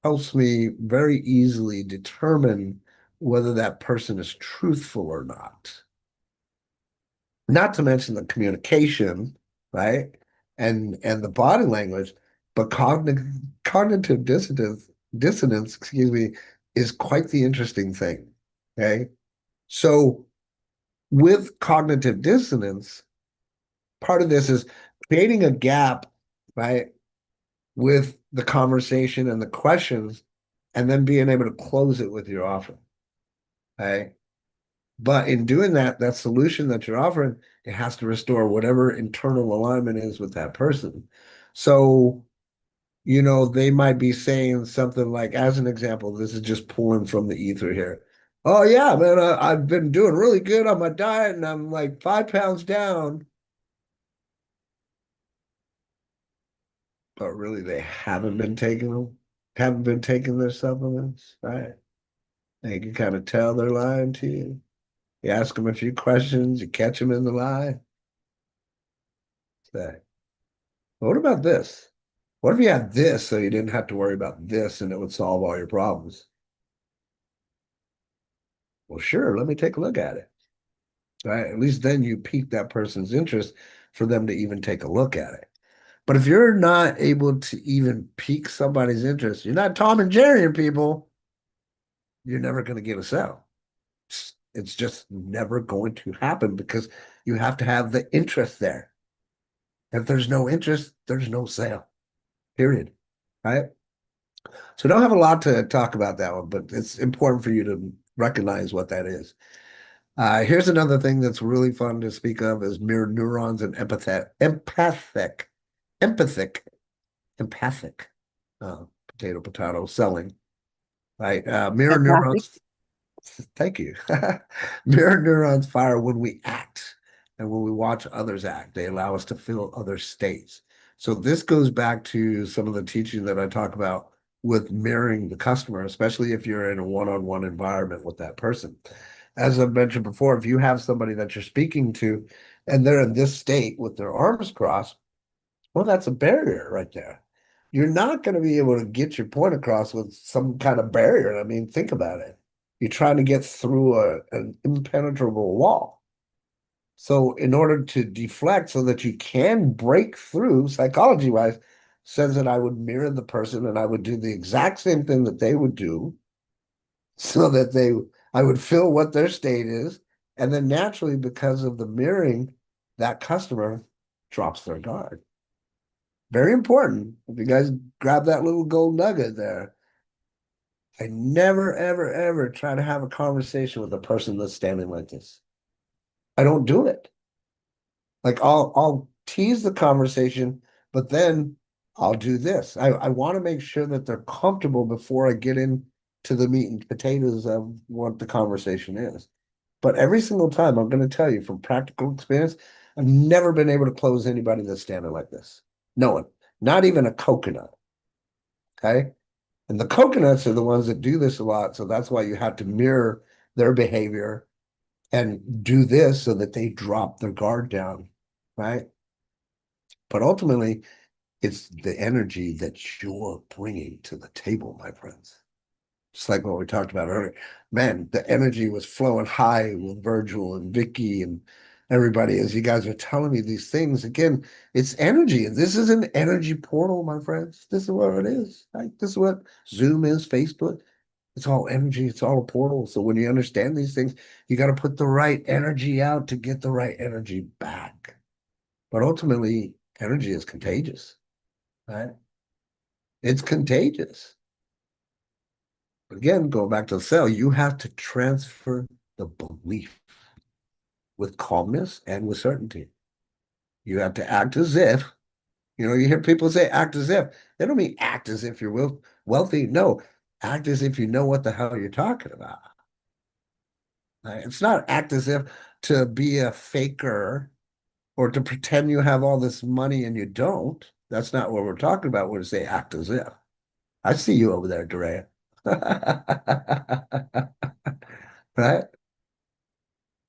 helps me very easily determine whether that person is truthful or not. Not to mention the communication, right? And the body language, but cognitive dissonance, excuse me, is quite the interesting thing. Okay. So with cognitive dissonance, part of this is creating a gap, right, with the conversation and the questions, and then being able to close it with your offer. Okay. But in doing that, that solution that you're offering, it has to restore whatever internal alignment is with that person. So, they might be saying something like, as an example, this is just pulling from the ether here. Oh, yeah, man, I've been doing really good on my diet and I'm like 5 pounds down. But really, they haven't been taking their supplements, right? And you can kind of tell they're lying to you. You ask them a few questions, you catch them in the lie. Say, what about this? What if you had this so you didn't have to worry about this and it would solve all your problems? Well, sure, let me take a look at it. Right? At least then you pique that person's interest for them to even take a look at it. But if you're not able to even pique somebody's interest, you're not Tom and Jerry and people, you're never going to get a sale. It's just never going to happen because you have to have the interest there. If there's no interest, there's no sale, period. Right? So don't have a lot to talk about that one, but it's important for you to recognize what that is. Here's another thing that's really fun to speak of is mirror neurons and empathic, empathic, potato, selling, right? Mirror Empathic. neurons, thank you. Mirror neurons fire when we act and when we watch others act. They allow us to feel other states. So this goes back to some of the teaching that I talk about with mirroring the customer, especially if you're in a one-on-one environment with that person. As I've mentioned before, if you have somebody that you're speaking to and they're in this state with their arms crossed, well, that's a barrier right there. You're not going to be able to get your point across with some kind of barrier. I mean, think about it. You're trying to get through an impenetrable wall. So, in order to deflect so that you can break through, psychology wise, says that I would mirror the person and I would do the exact same thing that they would do so that I would feel what their state is. And then naturally, because of the mirroring, that customer drops their guard. Very important. If you guys grab that little gold nugget there, I never, ever, ever try to have a conversation with a person that's standing like this. I don't do it. Like I'll tease the conversation, but then I'll do this. I want to make sure that they're comfortable before I get into the meat and potatoes of what the conversation is. But every single time, I'm going to tell you from practical experience, I've never been able to close anybody that's standing like this. No one, not even a coconut. Okay. And the coconuts are the ones that do this a lot. So that's why you have to mirror their behavior and do this so that they drop their guard down. Right. But ultimately, it's the energy that you're bringing to the table, my friends. Just like what we talked about earlier. Man, the energy was flowing high with Virgil and Vicky and everybody as you guys are telling me these things. Again, it's energy. And this is an energy portal, my friends. This is what it is. Right? This is what Zoom is, Facebook. It's all energy. It's all a portal. So when you understand these things, you got to put the right energy out to get the right energy back. But ultimately, energy is contagious, right? It's contagious. Again, going back to the cell, you have to transfer the belief with calmness and with certainty. You have to act as if, you hear people say act as if. They don't mean act as if you're wealthy. No, act as if you know what the hell you're talking about. Right? It's not act as if to be a faker or to pretend you have all this money and you don't. That's not what we're talking about when we say act as if. I see you over there, Drea. Right?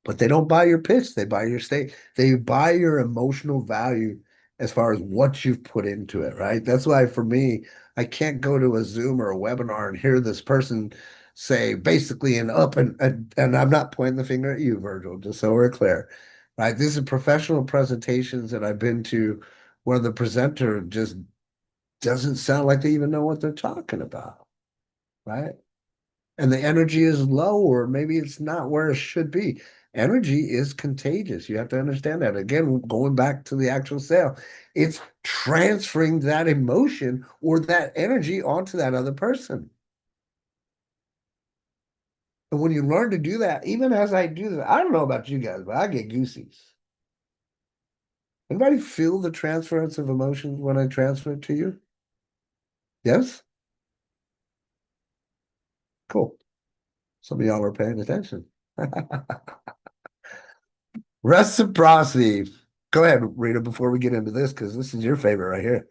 But they don't buy your pitch. They buy your state. They buy your emotional value as far as what you've put into it, right? That's why for me, I can't go to a Zoom or a webinar and hear this person say basically an up and I'm not pointing the finger at you, Virgil, just so we're clear, right? These are professional presentations that I've been to where the presenter just doesn't sound like they even know what they're talking about, right? And the energy is low, or maybe it's not where it should be. Energy is contagious. You have to understand that. Again, going back to the actual sale, it's transferring that emotion or that energy onto that other person. And when you learn to do that, even as I do that, I don't know about you guys, but I get goosies. Anybody feel the transference of emotions when I transfer it to you? Yes? Cool. Some of y'all are paying attention. Reciprocity. Go ahead, Rita, before we get into this, because this is your favorite right here.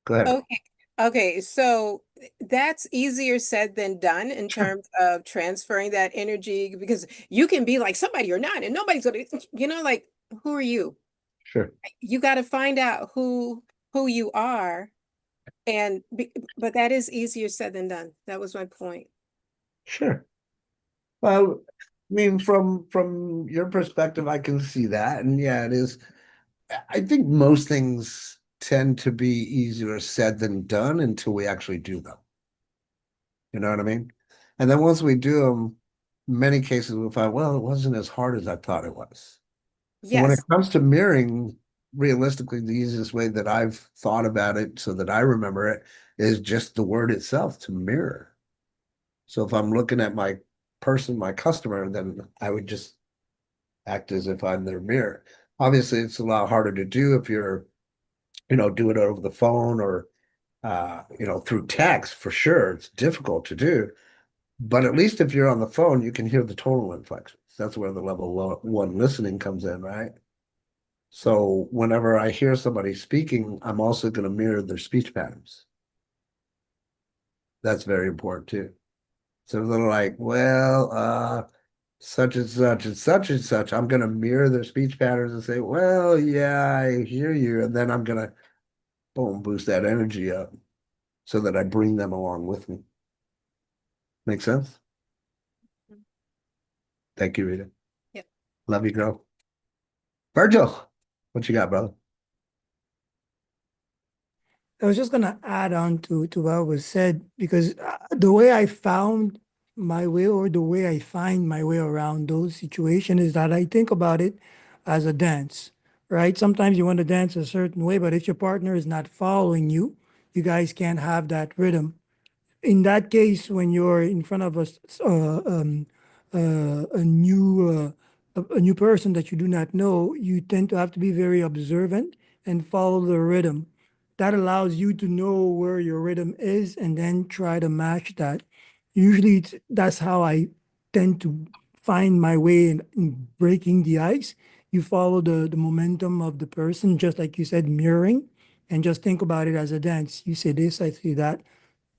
Go ahead. Okay. Okay. So that's easier said than done in Sure. terms of transferring that energy because you can be like somebody or not, and nobody's gonna, like, who are you? Sure. You got to find out who you are But that is easier said than done. That was my point. Sure. Well, I mean, from your perspective, I can see that, and yeah, it is. I think most things tend to be easier said than done until we actually do them. You know what I mean? And then once we do them, many cases we'll find, well, it wasn't as hard as I thought it was. So when it Yes. comes to mirroring, realistically, the easiest way that I've thought about it so that I remember it is just the word itself, to mirror. So if I'm looking at my person, my customer, then I would just act as if I'm their mirror. Obviously, it's a lot harder to do if you're, do it over the phone or through text for sure. It's difficult to do. But at least if you're on the phone, you can hear the tonal inflections. That's where the one listening comes in, right? So whenever I hear somebody speaking, I'm also going to mirror their speech patterns. That's very important too. So they're like, well, such and such and such and such. I'm going to mirror their speech patterns and say, well, yeah, I hear you. And then I'm going to, boom, boost that energy up so that I bring them along with me. Make sense? Thank you, Rita. Yep. Love you, girl. Virgil, what you got, brother? I was just gonna add on to what was said because the way I found my way or the way I find my way around those situations is that I think about it as a dance, right? Sometimes you want to dance a certain way, but if your partner is not following you, you guys can't have that rhythm. In that case, when you're in front of a new a new person that you do not know, you tend to have to be very observant and follow the rhythm. That allows you to know where your rhythm is and then try to match that. Usually, that's how I tend to find my way in breaking the ice. You follow the momentum of the person, just like you said, mirroring, and just think about it as a dance. You say this, I say that,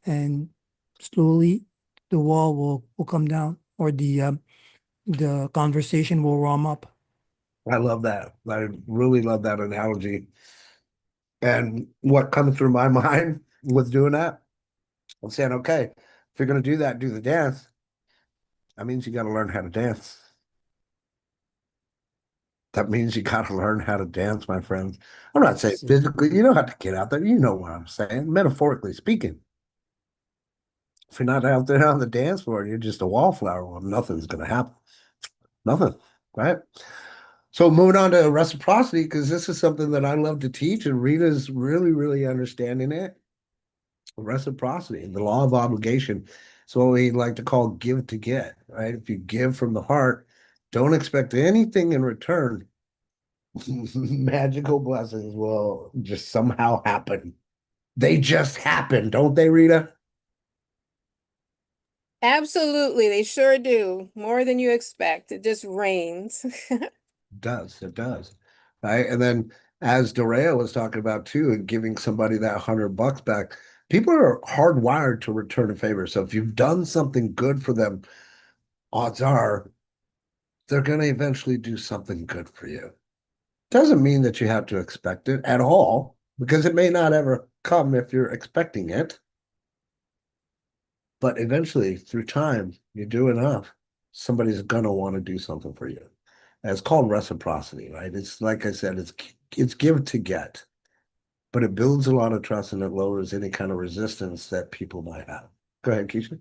and slowly the wall will come down or the conversation will warm up. I love that. I really love that analogy. And what comes through my mind with doing that, I'm saying, okay, if you're going to do that, do the dance. That means you got to learn how to dance. That means you got to learn how to dance, my friends. I'm not saying physically, you don't have to get out there. You know what I'm saying, metaphorically speaking. If you're not out there on the dance floor, you're just a wallflower. Well, nothing's going to happen. Nothing, right? So moving on to reciprocity, because this is something that I love to teach, and Rita's really, really understanding it. Reciprocity, the law of obligation. It's what we like to call give to get, right? If you give from the heart, don't expect anything in return. Magical blessings will just somehow happen. They just happen, don't they, Rita? Absolutely. They sure do. More than you expect. It just rains. It does. Right. And then as Dorea was talking about too, and giving somebody that $100 back, people are hardwired to return a favor. So if you've done something good for them, odds are they're going to eventually do something good for you. Doesn't mean that you have to expect it at all, because it may not ever come if you're expecting it. But eventually, through time, you do enough, somebody's gonna want to do something for you. And it's called reciprocity, right? It's like I said, it's give to get, but it builds a lot of trust and it lowers any kind of resistance that people might have. Go ahead, Keisha.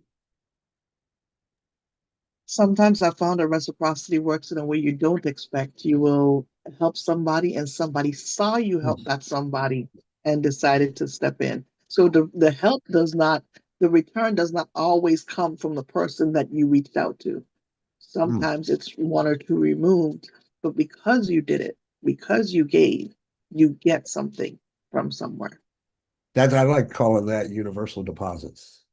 Sometimes I found that reciprocity works in a way you don't expect. You will help somebody, and somebody saw you help that somebody and decided to step in. So the help does not, the return does not always come from the person that you reached out to. Mm. Sometimes it's one or two removed, but because you did it, because you gave, you get something from somewhere. That's I like calling that universal deposits,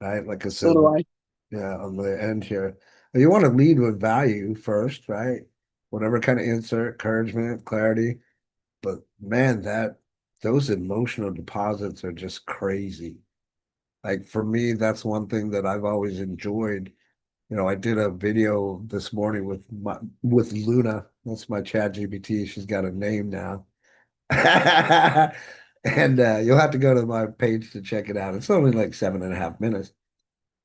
right? Like I So said, do I. yeah, on the end here. You want to lead with value first, right? Whatever kind of insert, encouragement, clarity. But man, that those emotional deposits are just crazy. Like for me, that's one thing that I've always enjoyed. I did a video this morning with Luna. That's my chat GPT. She's got a name now. And you'll have to go to my page to check it out. It's only like 7.5 minutes.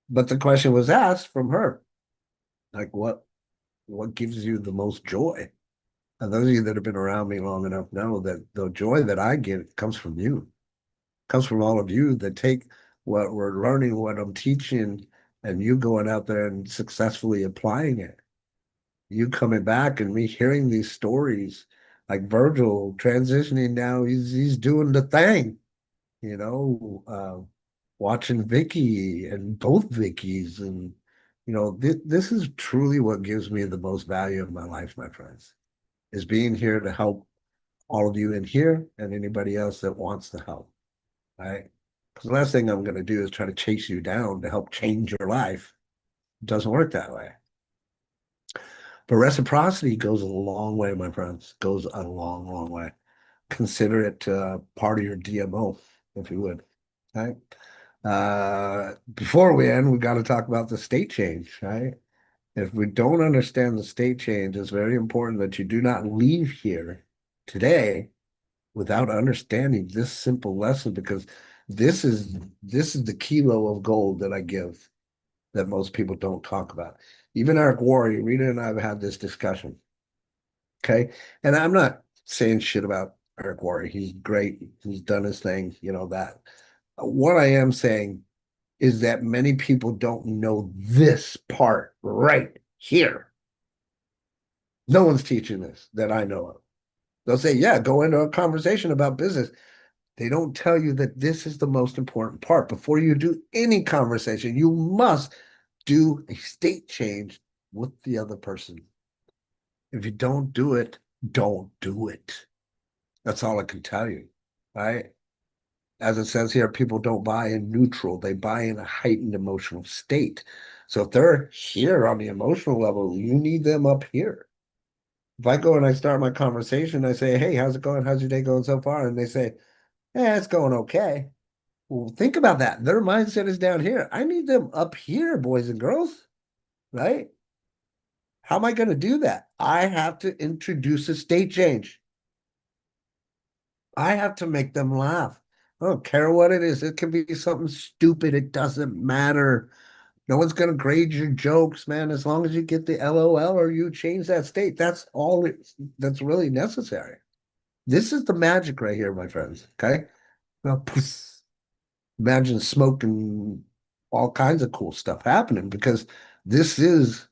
But the question was asked from her, like, what gives you the most joy? And those of you that have been around me long enough know that the joy that I get comes from you, comes from all of you that take what we're learning, what I'm teaching, and you going out there and successfully applying it. You coming back and me hearing these stories, like Virgil transitioning now, he's doing the thing, you know, watching Vicky and both Vickies, and this is truly what gives me the most value of my life, my friends, is being here to help all of you in here and anybody else that wants to help. Right? Because the last thing I'm going to do is try to chase you down to help change your life. It doesn't work that way. But reciprocity goes a long way, my friends. Goes a long, long way. Consider it part of your DMO, if you would. Right? Before we end, we got to talk about the state change, right? If we don't understand the state change, it's very important that you do not leave here today without understanding this simple lesson, because this is the kilo of gold that I give that most people don't talk about. Even Eric Worre, Rita and I have had this discussion. Okay. And I'm not saying shit about Eric Worre. He's great. He's done his thing, that. What I am saying is that many people don't know this part right here. No one's teaching this that I know of. They'll say, yeah, go into a conversation about business. They don't tell you that this is the most important part. Before you do any conversation, you must do a state change with the other person. If you don't do it, don't do it. That's all I can tell you, right? As it says here, people don't buy in neutral, they buy in a heightened emotional state. So if they're here on the emotional level, you need them up here. If I go and I start my conversation, I say, hey, how's it going? How's your day going so far? And they say, it's going okay. Well, think about that. Their mindset is down here. I need them up here, boys and girls, right? How am I going to do that? I have to introduce a state change. I have to make them laugh. I don't care what it is. It can be something stupid. It doesn't matter. No one's going to grade your jokes, man, as long as you get the LOL or you change that state. That's all that's really necessary. This is the magic right here, my friends. Okay. Now, imagine smoke and all kinds of cool stuff happening, because this is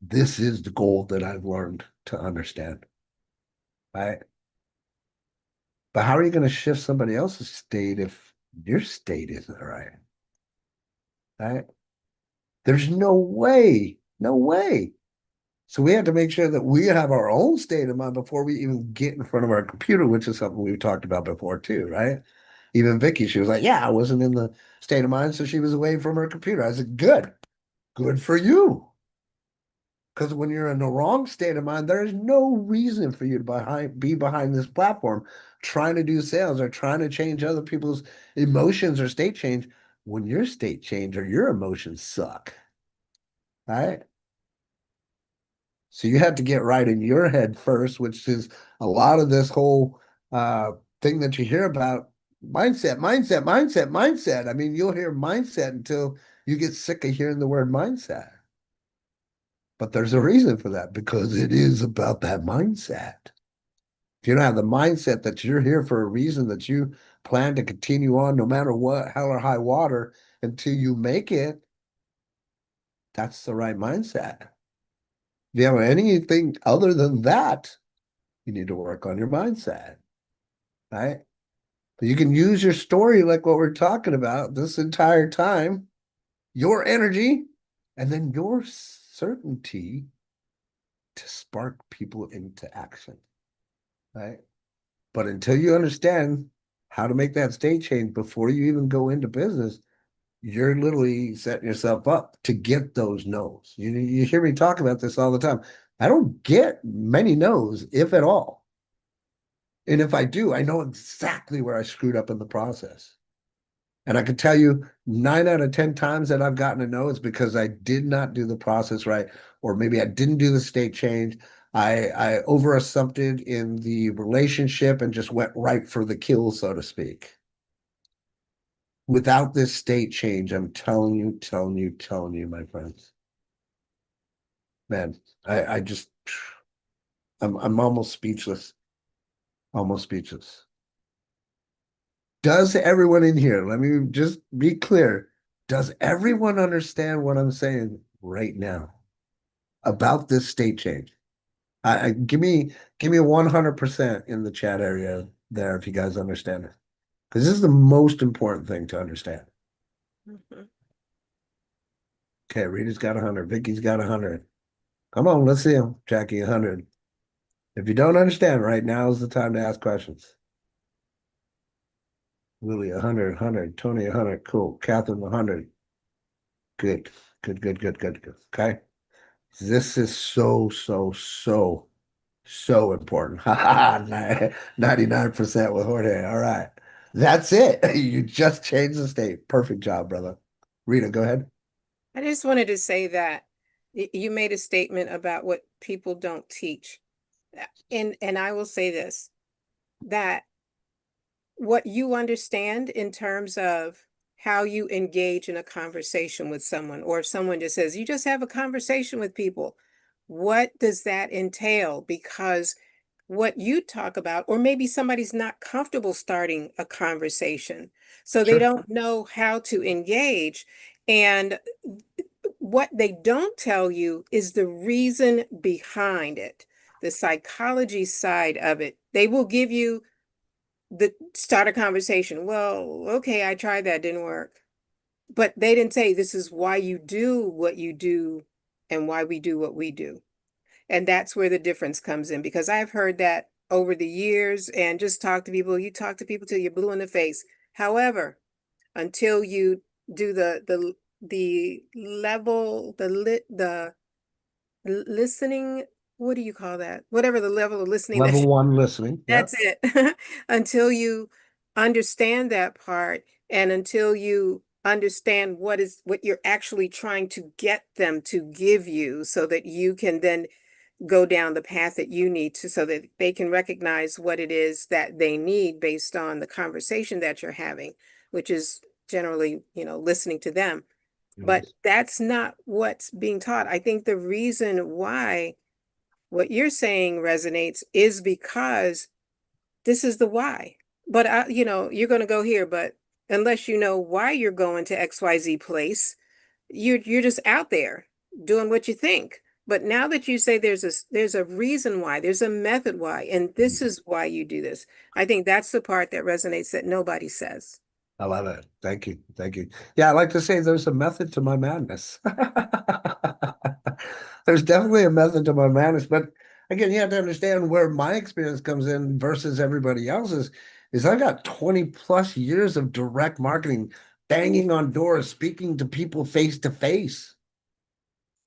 the goal that I've learned to understand. Right. But how are you going to shift somebody else's state if your state isn't right? Right? There's no way. No way. So we have to make sure that we have our own state of mind before we even get in front of our computer, which is something we've talked about before too, right? Even Vicky, she was like, yeah, I wasn't in the state of mind, so she was away from her computer. I said, good. Good for you. Because when you're in the wrong state of mind, there is no reason for you to be behind this platform trying to do sales or trying to change other people's emotions or state change when your state change or your emotions suck. Right? So you have to get right in your head first, which is a lot of this whole thing that you hear about mindset, mindset, mindset, mindset. I mean, you'll hear mindset until you get sick of hearing the word mindset. But there's a reason for that, because it is about that mindset. If you don't have the mindset that you're here for a reason, that you plan to continue on no matter what, hell or high water, until you make it, that's the right mindset. If you have anything other than that, you need to work on your mindset, right? But you can use your story like what we're talking about this entire time, your energy, and then your certainty to spark people into action, right? But until you understand how to make that state change before you even go into business, you're literally setting yourself up to get those no's. You hear me talk about this all the time. I don't get many no's, if at all. And if I do, I know exactly where I screwed up in the process. And I can tell you 9 out of 10 times that I've gotten a no, it's because I did not do the process right, or maybe I didn't do the state change. I over assumpted in the relationship and just went right for the kill, so to speak. Without this state change, I'm telling you, my friends, man, I just, I'm almost speechless, almost speechless. Does everyone in here, let me just be clear, does everyone understand what I'm saying right now about this state change? Give me 100% in the chat area there if you guys understand it. Because this is the most important thing to understand. Mhm. Okay, Rita's got 100. Vicky's got 100. Come on, let's see them. Jackie, 100. If you don't understand, right now is the time to ask questions. Lily, 100, 100. Tony, 100. Cool. Catherine, 100. Good. Good. Okay. This is so important. 99% with Jorge. All right. That's it. You just changed the state. Perfect job, brother. Rita, go ahead. I just wanted to say that you made a statement about what people don't teach. And I will say this, that what you understand in terms of how you engage in a conversation with someone, or if someone just says, you just have a conversation with people, what does that entail? Because what you talk about, or maybe somebody's not comfortable starting a conversation, so they Sure. don't know how to engage. And what they don't tell you is the reason behind it, the psychology side of it. They will give you the start a conversation. Well, okay, I tried that, didn't work. But they didn't say this is why you do what you do and why we do what we do. And that's where the difference comes in, because I've heard that over the years and just talk to people. You talk to people till you're blue in the face. However, until you do the level, the listening, what do you call that? Whatever the level of listening that Level one listening. Yeah. that's it. Until you understand that part, and until you understand what you're actually trying to get them to give you, so that you can then go down the path that you need to, so that they can recognize what it is that they need based on the conversation that you're having, which is generally, listening to them. But Yes. that's not what's being taught. I think the reason why what you're saying resonates is because this is the why. But you're going to go here, but unless you know why you're going to XYZ place, you're just out there doing what you think. But now that you say there's a reason why, there's a method why, and this is why you do this. I think that's the part that resonates that nobody says. I love it. Thank you. Thank you. Yeah, I like to say there's a method to my madness. There's definitely a method to my madness, but again, you have to understand where my experience comes in versus everybody else's. Is I got 20 plus years of direct marketing, banging on doors, speaking to people face to face.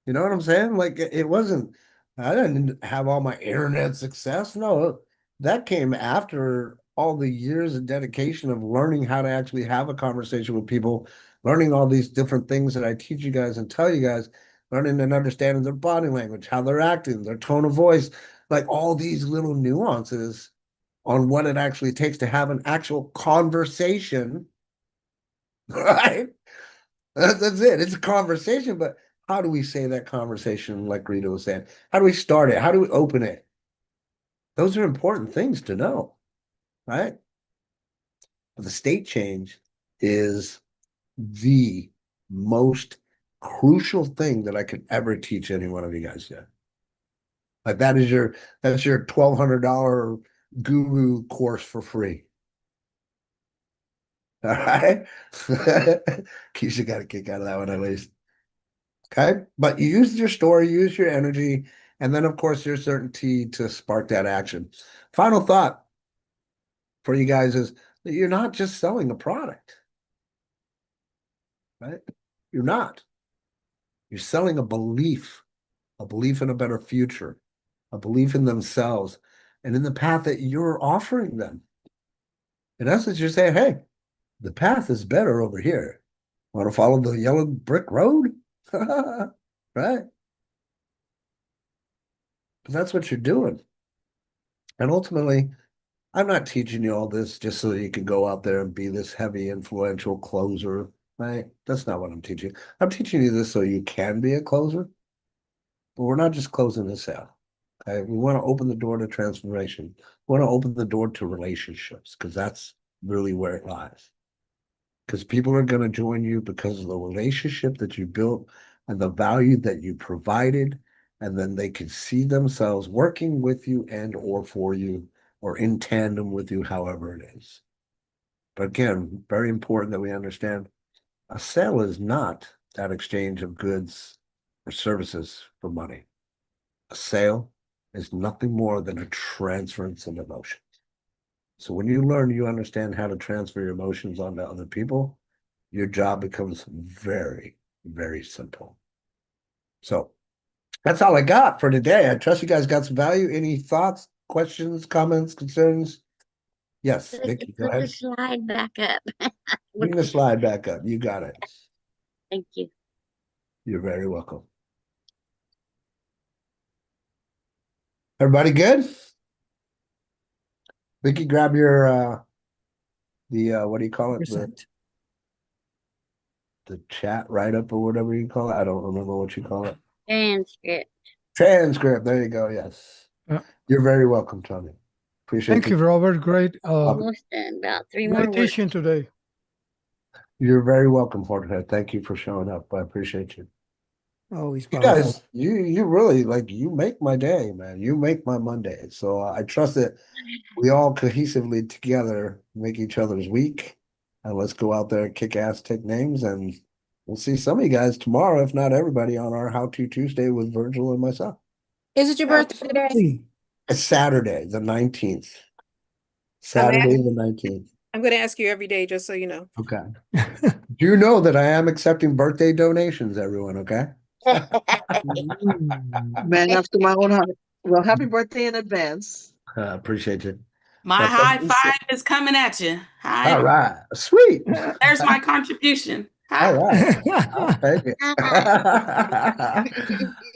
You know what I'm saying? Like it wasn't, I didn't have all my internet success. No, that came after all the years of dedication of learning how to actually have a conversation with people, learning all these different things that I teach you guys and tell you guys, learning and understanding their body language, how they're acting, their tone of voice, like all these little nuances on what it actually takes to have an actual conversation, right? That's it. It's a conversation, but how do we say that conversation, like Rita was saying? How do we start it? How do we open it? Those are important things to know, right? But the state change is the most crucial thing that I could ever teach any one of you guys yet. Like that's your $1,200 guru course for free. All right. Keisha got a kick out of that one at least. Okay. But you use your story, use your energy, and then, of course, your certainty to spark that action. Final thought for you guys is that you're not just selling a product, right? You're not. You're selling a belief in a better future, a belief in themselves, and in the path that you're offering them. In essence, you're saying, hey, the path is better over here. Want to follow the yellow brick road? Right? But that's what you're doing. And ultimately, I'm not teaching you all this just so that you can go out there and be this heavy, influential closer, right? That's not what I'm teaching. I'm teaching you this so you can be a closer, but we're not just closing the sale. Okay. We want to open the door to transformation. We want to open the door to relationships because that's really where it lies. Because people are going to join you because of the relationship that you built and the value that you provided, and then they can see themselves working with you and or for you or in tandem with you, however it is. But again, very important that we understand a sale is not that exchange of goods or services for money. A sale is nothing more than a transference of emotion. So when you learn, you understand how to transfer your emotions onto other people, your job becomes very, very simple. So that's all I got for today. I trust you guys got some value. Any thoughts, questions, comments, concerns? Yes, Nikki, go Put the ahead. slide back up. Bring the slide back up. You got it. Thank you. You're very welcome. Everybody good? Vicky, grab your what do you call it? The chat write-up or whatever you call it. I don't remember what you call it. Transcript. Transcript. There you go. Yes. Yeah. You're very welcome, Tony. Appreciate Thank you, Robert. Great, Almost done. About 3 more great words. teaching today. You're very welcome, Jorge. Thank you for showing up. I appreciate you. Always You problem. guys, you really like you make my day, man. You make my Monday. So I trust that we all cohesively together make each other's week. And let's go out there and kick ass, take names, and we'll see some of you guys tomorrow, if not everybody, on our How To Tuesday with Virgil and myself. Is it your birthday today? Absolutely. It's Saturday, the 19th. I'm Saturday, the 19th. I'm going to ask you every day, just so you know. Okay. Do you know that I am accepting birthday donations, everyone? Okay. Man after my own heart. Well, happy birthday in advance. Appreciate you. My But high five is coming at you. all right. Sweet. There's my contribution. All right. I'll take it.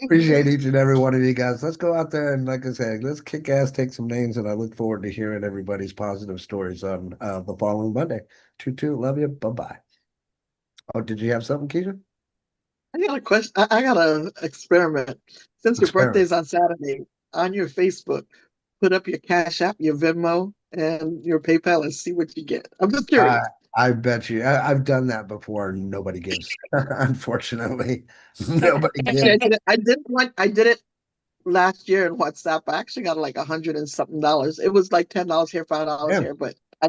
Appreciate each and every one of you guys. Let's go out there and, like I said, let's kick ass, take some names, and I look forward to hearing everybody's positive stories on the following Monday. 2-2. Love you. Bye-bye. Oh, did you have something, Keisha? I got a question. I got an experiment. Since your Experiment. birthday's on Saturday, on your Facebook, put up your Cash App, your Venmo, and your PayPal and see what you get. I'm just curious. I bet you. I've done that before and nobody gives. Unfortunately, nobody Actually, gives. I did it last year in WhatsApp. I actually got like 100 and something dollars. It was like $10 here, $5 Yeah. here, but I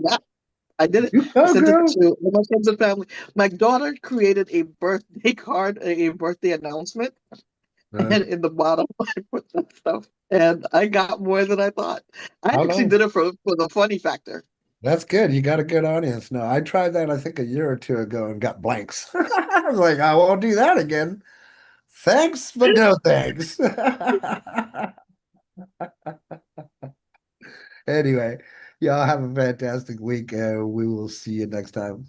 did it. You I go, sent it girl. to all my friends and family. My daughter created a birthday card, a birthday announcement, and in the bottom I put that stuff. And I got more than I thought. I How actually long? did it for the funny factor. That's good. You got a good audience. No, I tried that, I think, a year or two ago and got blanks. I was like, I won't do that again. Thanks, but no thanks. Anyway, y'all have a fantastic week. We will see you next time.